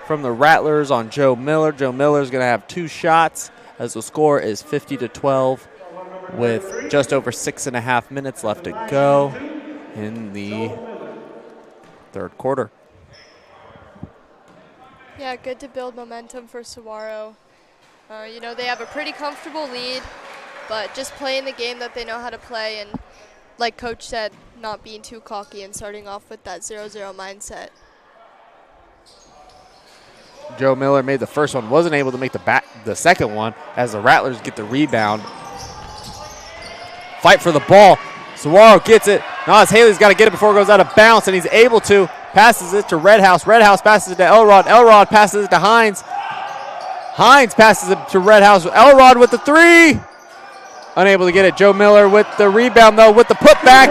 from the Rattlers on Joe Miller. Joe Miller's going to have 2 shots as the score is 50-12 with just over 6.5 minutes left to go in the third quarter. Yeah, good to build momentum for Saguaro. You know, they have a pretty comfortable lead, but just playing the game that they know how to play and, like Coach said, not being too cocky and starting off with that 0-0 mindset. Joe Miller made the first one, wasn't able to make the second one as the Rattlers get the rebound. Fight for the ball. Saguaro gets it. Nas Haley's got to get it before it goes out of bounds, and he's able to. Passes it to Redhouse. Redhouse passes it to Elrod. Elrod passes it to Hines. Hines passes it to Redhouse. Elrod with the three. Unable to get it. Joe Miller with the rebound, though, with the putback.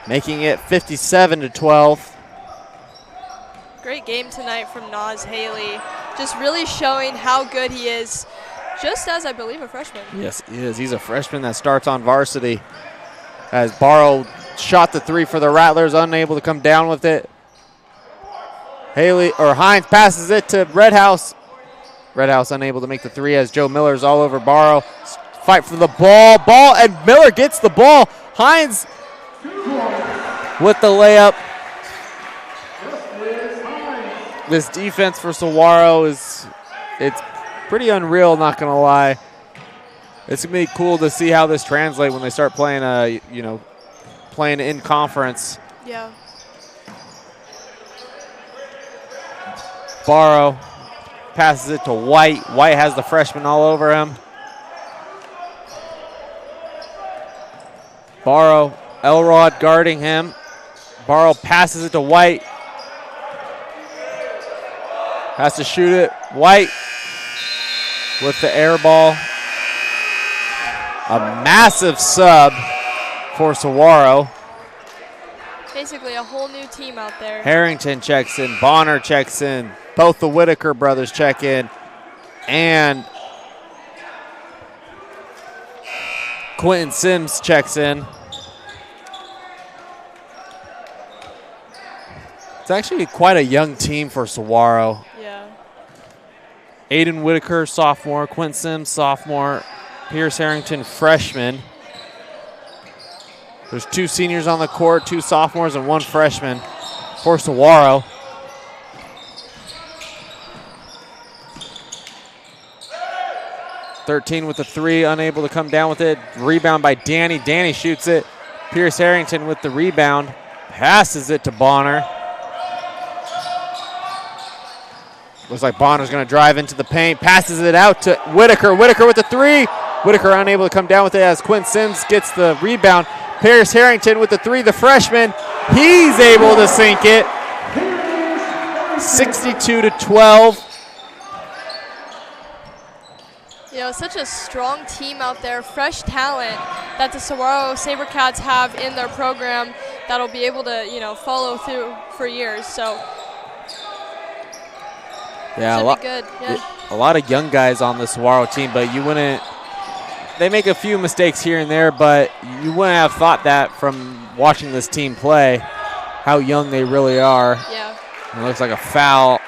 Making it 57-12. Great game tonight from Nas Haley. Just really showing how good he is, just as I believe a freshman. Yes, he is. He's a freshman that starts on varsity. As Barrow shot the three for the Rattlers, unable to come down with it. Hines passes it to Redhouse. Redhouse unable to make the three as Joe Miller's all over Barrow. Fight for the ball, and Miller gets the ball. Hines with the layup. This defense for Saguaro it's pretty unreal, not gonna lie. It's gonna be cool to see how this translates when they start playing playing in conference. Yeah. Barrow passes it to White. White has the freshman all over him. Barrow, Elrod guarding him. Barrow passes it to White. Has to shoot it. White with the air ball. A massive sub for Saguaro. Basically a whole new team out there. Harrington checks in. Bonner checks in. Both the Whitaker brothers check in. And Quentin Sims checks in. It's actually quite a young team for Saguaro. Yeah. Aiden Whitaker, sophomore. Quentin Sims, sophomore. Pierce Harrington, freshman. There's 2 seniors on the court, 2 sophomores, and 1 freshman for Saguaro. .13 with the three, unable to come down with it. Rebound by Danny. Danny shoots it. Pierce Harrington with the rebound. Passes it to Bonner. Looks like Bonner's going to drive into the paint. Passes it out to Whitaker. Whitaker with the three. Whitaker unable to come down with it as Quinn Sims gets the rebound. Pierce Harrington with the 3, the freshman. He's able to sink it. 62-12. You know, such a strong team out there, fresh talent that the Saguaro SaberCats have in their program that'll be able to, you know, follow through for years. So, yeah, should be good. Yeah. a lot of young guys on the Saguaro team, but you wouldn't. They make a few mistakes here and there, but you wouldn't have thought that from watching this team play, how young they really are. Yeah. And it looks like a foul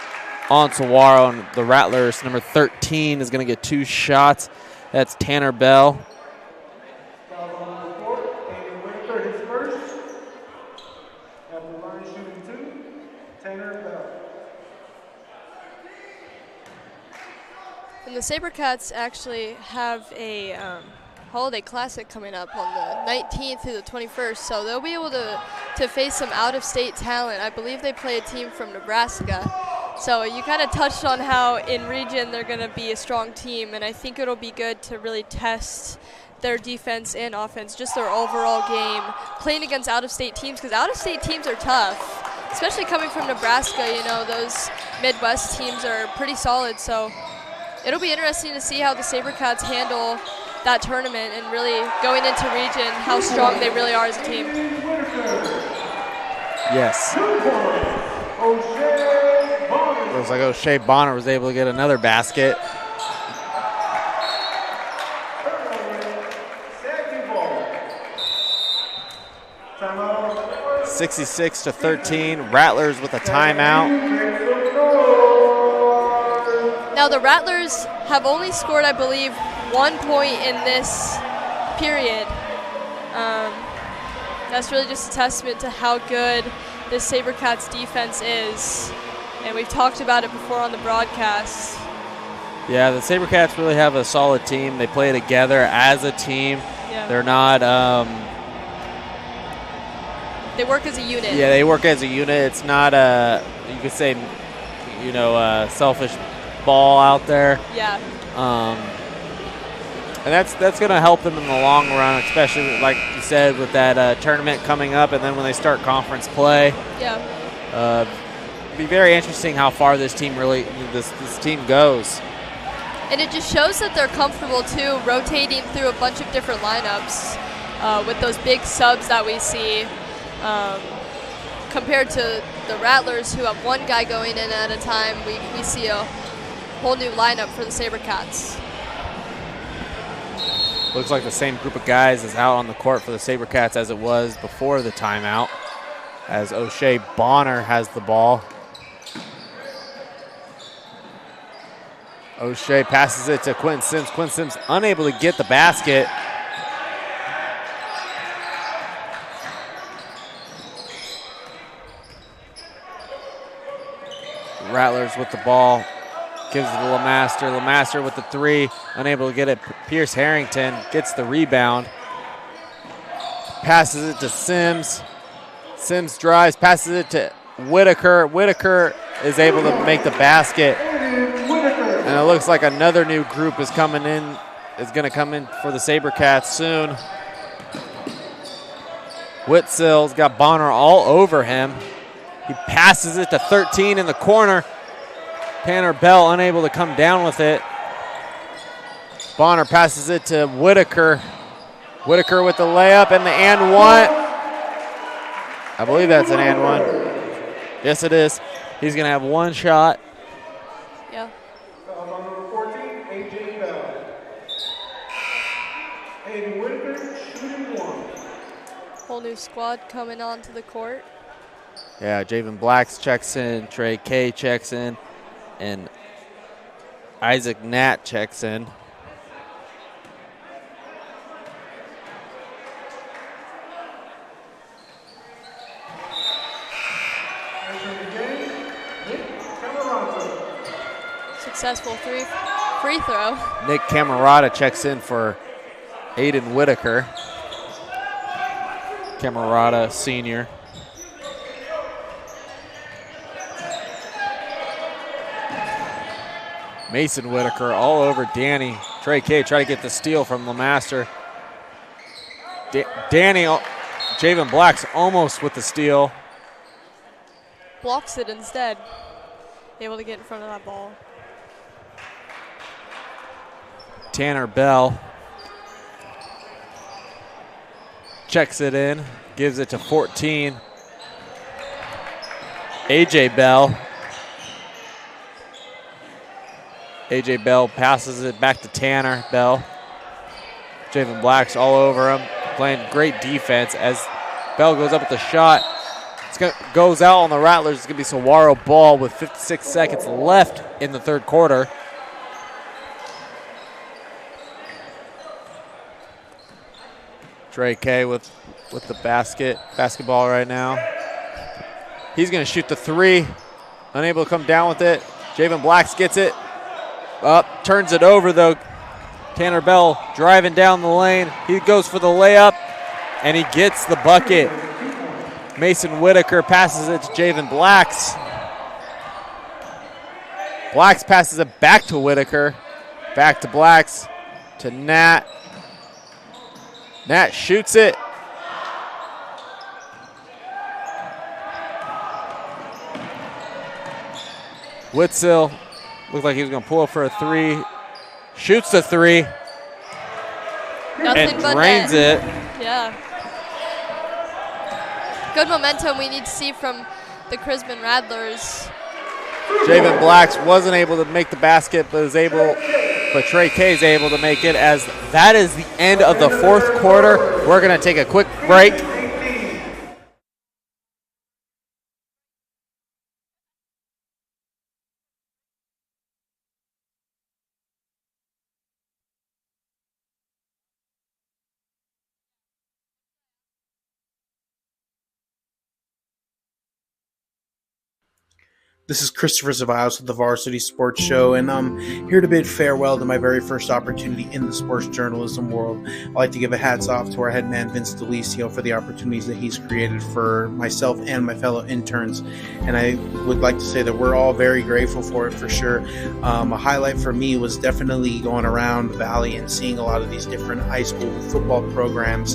on Saguaro, and the Rattlers, number 13, is going to get 2 shots. That's Tanner Bell. And the SaberCats actually have a holiday classic coming up on the 19th through the 21st, so they'll be able to face some out-of-state talent. I believe they play a team from Nebraska. So you kind of touched on how in region they're going to be a strong team, and I think it'll be good to really test their defense and offense, just their overall game, playing against out-of-state teams, because out-of-state teams are tough, especially coming from Nebraska. You know, those Midwest teams are pretty solid, so it'll be interesting to see how the SaberCats handle that tournament and really going into region, how strong they really are as a team. Yes. Looks like O'Shea Bonner was able to get another basket. Timeout. 66-13. Rattlers with a timeout. Now the Rattlers have only scored, I believe, 1 point in this period. That's really just a testament to how good this SaberCats defense is. And we've talked about it before on the broadcast. Yeah, the SaberCats really have a solid team. They play together as a team. Yeah. They're not they work as a unit. yeah, they work as a unit. It's not a, you could say, you know, selfish ball out there. Yeah. And that's going to help them in the long run, especially like you said with that tournament coming up, and then when they start conference play. Yeah. Be very interesting how far this team this team goes. And it just shows that they're comfortable too, rotating through a bunch of different lineups with those big subs that we see, compared to the Rattlers, who have one guy going in at a time. We see a whole new lineup for the SaberCats. Looks like the same group of guys is out on the court for the SaberCats as it was before the timeout, as O'Shea Bonner has the ball. O'Shea passes it to Quentin Sims. Quentin Sims unable to get the basket. Rattlers with the ball. Gives it to LeMaster. LeMaster with the 3. Unable to get it. Pierce Harrington gets the rebound. Passes it to Sims. Sims drives, passes it to Whitaker. Whitaker is able to make the basket. And it looks like another new group is coming in, is going to come in for the SaberCats soon. Whitsill's got Bonner all over him. He passes it to 13 in the corner. Tanner Bell unable to come down with it. Bonner passes it to Whitaker. Whitaker with the layup and the and one. I believe that's an and one. Yes, it is. He's going to have one shot. Yeah. Number 14, A.J. Bell. Aiden Whitaker shooting 1. Whole new squad coming onto the court. Yeah, Javen Blacks checks in, Trey K checks in, and Isaac Nat checks in. Successful free throw. Nick Camerata checks in for Aiden Whitaker. Camerata, senior. Mason Whitaker all over Danny. Trey K try to get the steal from LeMaster. Danny Javen Black's almost with the steal. Blocks it instead. Able to get in front of that ball. Tanner Bell checks it in, gives it to 14. AJ Bell. AJ Bell passes it back to Tanner Bell. Javen Black's all over him, playing great defense as Bell goes up with the shot. Goes out on the Rattlers. It's going to be Saguaro ball with 56 seconds left in the third quarter. Trey K with the basketball right now. He's going to shoot the three. Unable to come down with it. Javen Blacks gets it. Up, turns it over though. Tanner Bell driving down the lane. He goes for the layup, and he gets the bucket. Mason Whitaker passes it to Javen Blacks. Blacks passes it back to Whitaker. Back to Blacks to Nat. Nat shoots it. Witzel looked like he was going to pull up for a three. Shoots the three. Nothing and but drains net. it. Yeah. Good momentum we need to see from the Crismon Rattlers. Javen Blacks wasn't able to make the basket, but Trey K is able to make it, as that is the end of the fourth quarter. We're going to take a quick break. This is Christopher Zaviles with the Varsity Sports Show, and I'm here to bid farewell to my very first opportunity in the sports journalism world. I'd like to give a hats off to our head man, Vince DeLisio, for the opportunities that he's created for myself and my fellow interns, and I would like to say that we're all very grateful for it for sure. A highlight for me was definitely going around the Valley and seeing a lot of these different high school football programs.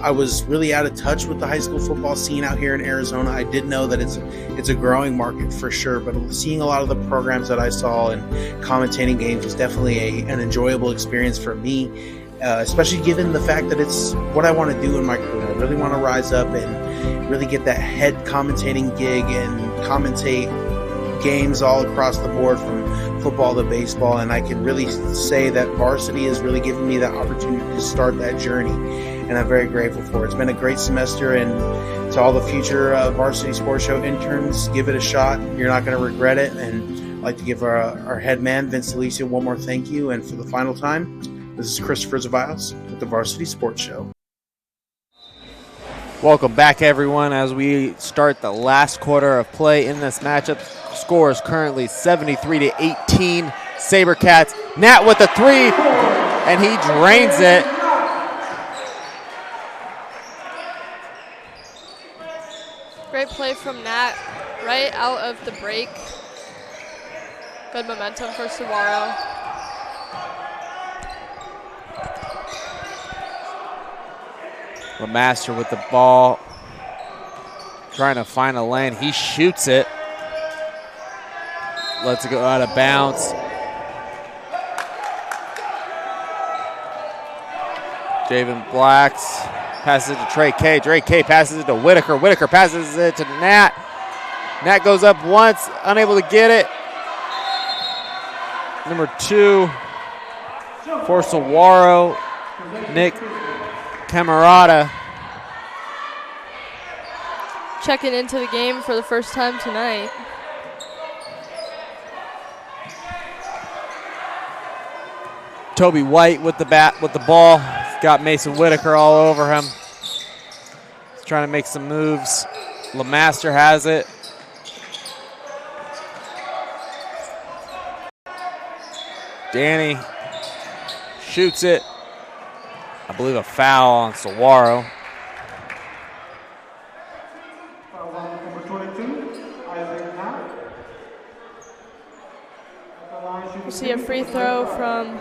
I was really out of touch with the high school football scene out here in Arizona. I did know that it's a growing market for sure, but seeing a lot of the programs that I saw and commentating games was definitely an enjoyable experience for me, especially given the fact that it's what I want to do in my career. I really want to rise up and really get that head commentating gig and commentate games all across the board from football to baseball, and I can really say that Varsity has really given me that opportunity to start that journey, and I'm very grateful for it. It's been a great semester, and to all the future Varsity Sports Show interns, give it a shot. You're not going to regret it, and I'd like to give our head man, Vince DeLisio, one more thank you, and for the final time, this is Christopher Zaviles with the Varsity Sports Show. Welcome back, everyone, as we start the last quarter of play in this matchup. Score is currently 73-18. Sabercats. Nat with the three, and he drains it. Great play from Nat right out of the break. Good momentum for Saguaro. Lemaster with the ball, trying to find a lane. He shoots it. Lets it go out of bounds. Javen Blacks passes it to Trey K. Trey K passes it to Whitaker. Whitaker passes it to Nat. Nat goes up once, unable to get it. Number 2 for Saguaro, Nick Camarada. Checking into the game for the first time tonight. Toby White with the ball. He's got Mason Whitaker all over him. He's trying to make some moves. Lemaster has it. Danny shoots it. I believe a foul on Saguaro. Number 22, Isaac Knapp. We see a free throw from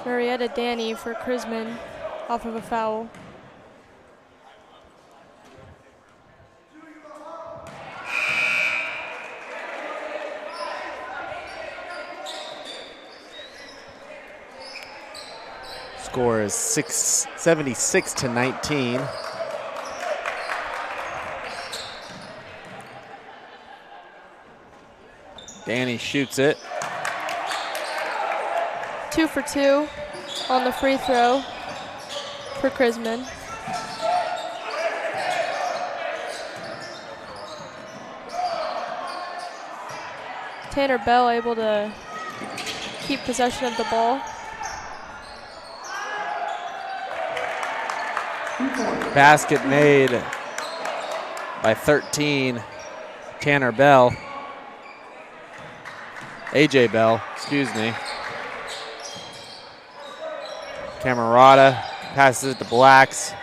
Marietta Danny for Crismon off of a foul. Score is 76-19. Danny shoots it. 2 for 2 on the free throw for Crismon. Tanner Bell able to keep possession of the ball. Basket made by 13, Tanner Bell. AJ Bell, excuse me. Camerata passes it to Blacks.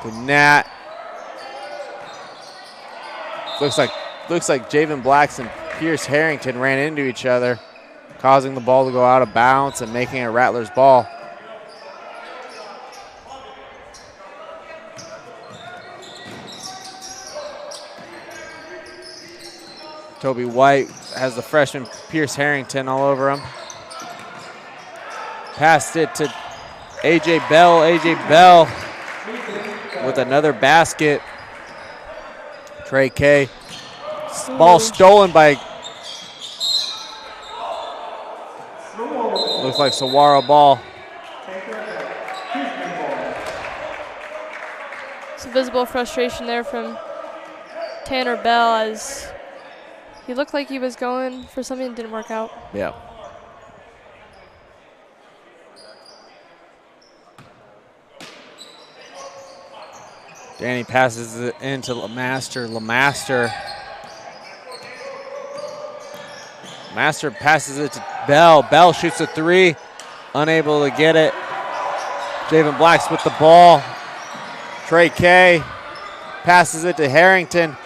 To Nat. Looks like Javen Blacks and Pierce Harrington ran into each other, causing the ball to go out of bounds and making it Rattlers ball. Toby White has the freshman Pierce Harrington all over him. Passed it to AJ Bell. AJ Bell with another basket. Trey K. Ball stolen by, looks like Saguaro ball. Some visible frustration there from Tanner Bell as he looked like he was going for something that didn't work out. Yeah. Danny passes it into LeMaster. Master passes it to Bell. Bell shoots a three. Unable to get it. Javen Blacks with the ball. Trey K passes it to Harrington.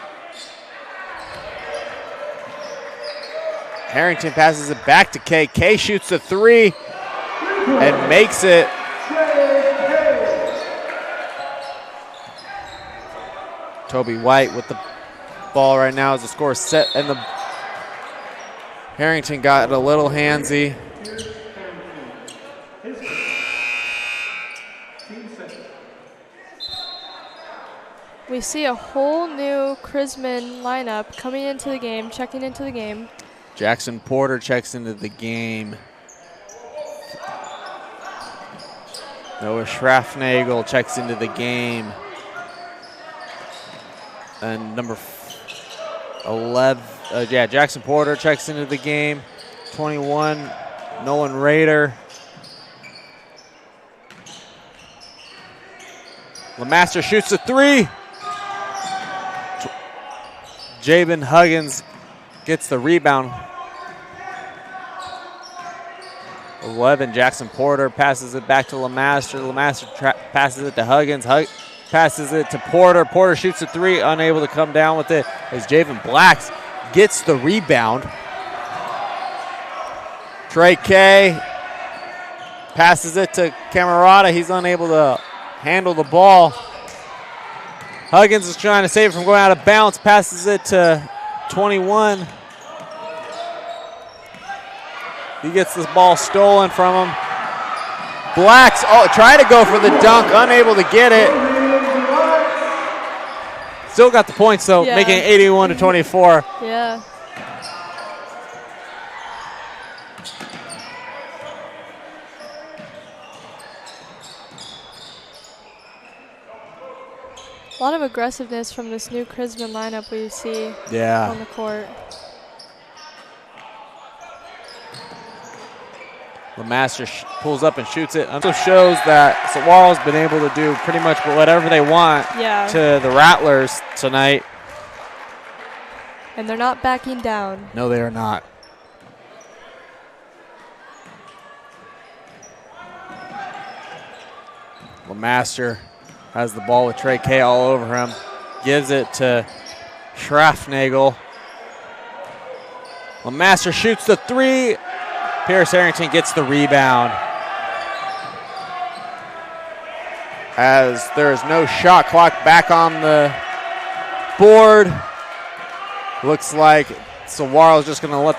Harrington passes it back to K. K shoots a three and makes it. Toby White with the ball right now as the score is set, and the Harrington got a little handsy. We see a whole new Crismon lineup coming into the game, checking into the game. Jackson Porter checks into the game. Noah Schraffnagel checks into the game. And number 11, Jackson Porter checks into the game. 21, Nolan Rader. LeMaster shoots a three. Jabin Huggins gets the rebound. 11, Jackson Porter passes it back to LeMaster. LeMaster passes it to Huggins. Passes it to Porter. Porter shoots a three, unable to come down with it as Javen Blacks gets the rebound. Trey K passes it to Camerata. He's unable to handle the ball. Huggins is trying to save it from going out of bounds. Passes it to 21. He gets this ball stolen from him. Blacks try to go for the dunk, unable to get it. Still got the points though, making it 81-24. Yeah. A lot of aggressiveness from this new Crismon lineup we see on the court. LeMaster pulls up and shoots it. Also shows that Saguaro's been able to do pretty much whatever they want to the Rattlers tonight. And they're not backing down. No, they are not. LeMaster has the ball with Trey K all over him. Gives it to Schraffnagel. LeMaster shoots the three. Pierce Harrington gets the rebound. as there is no shot clock back on the board. Looks like Saguaro's just going to let the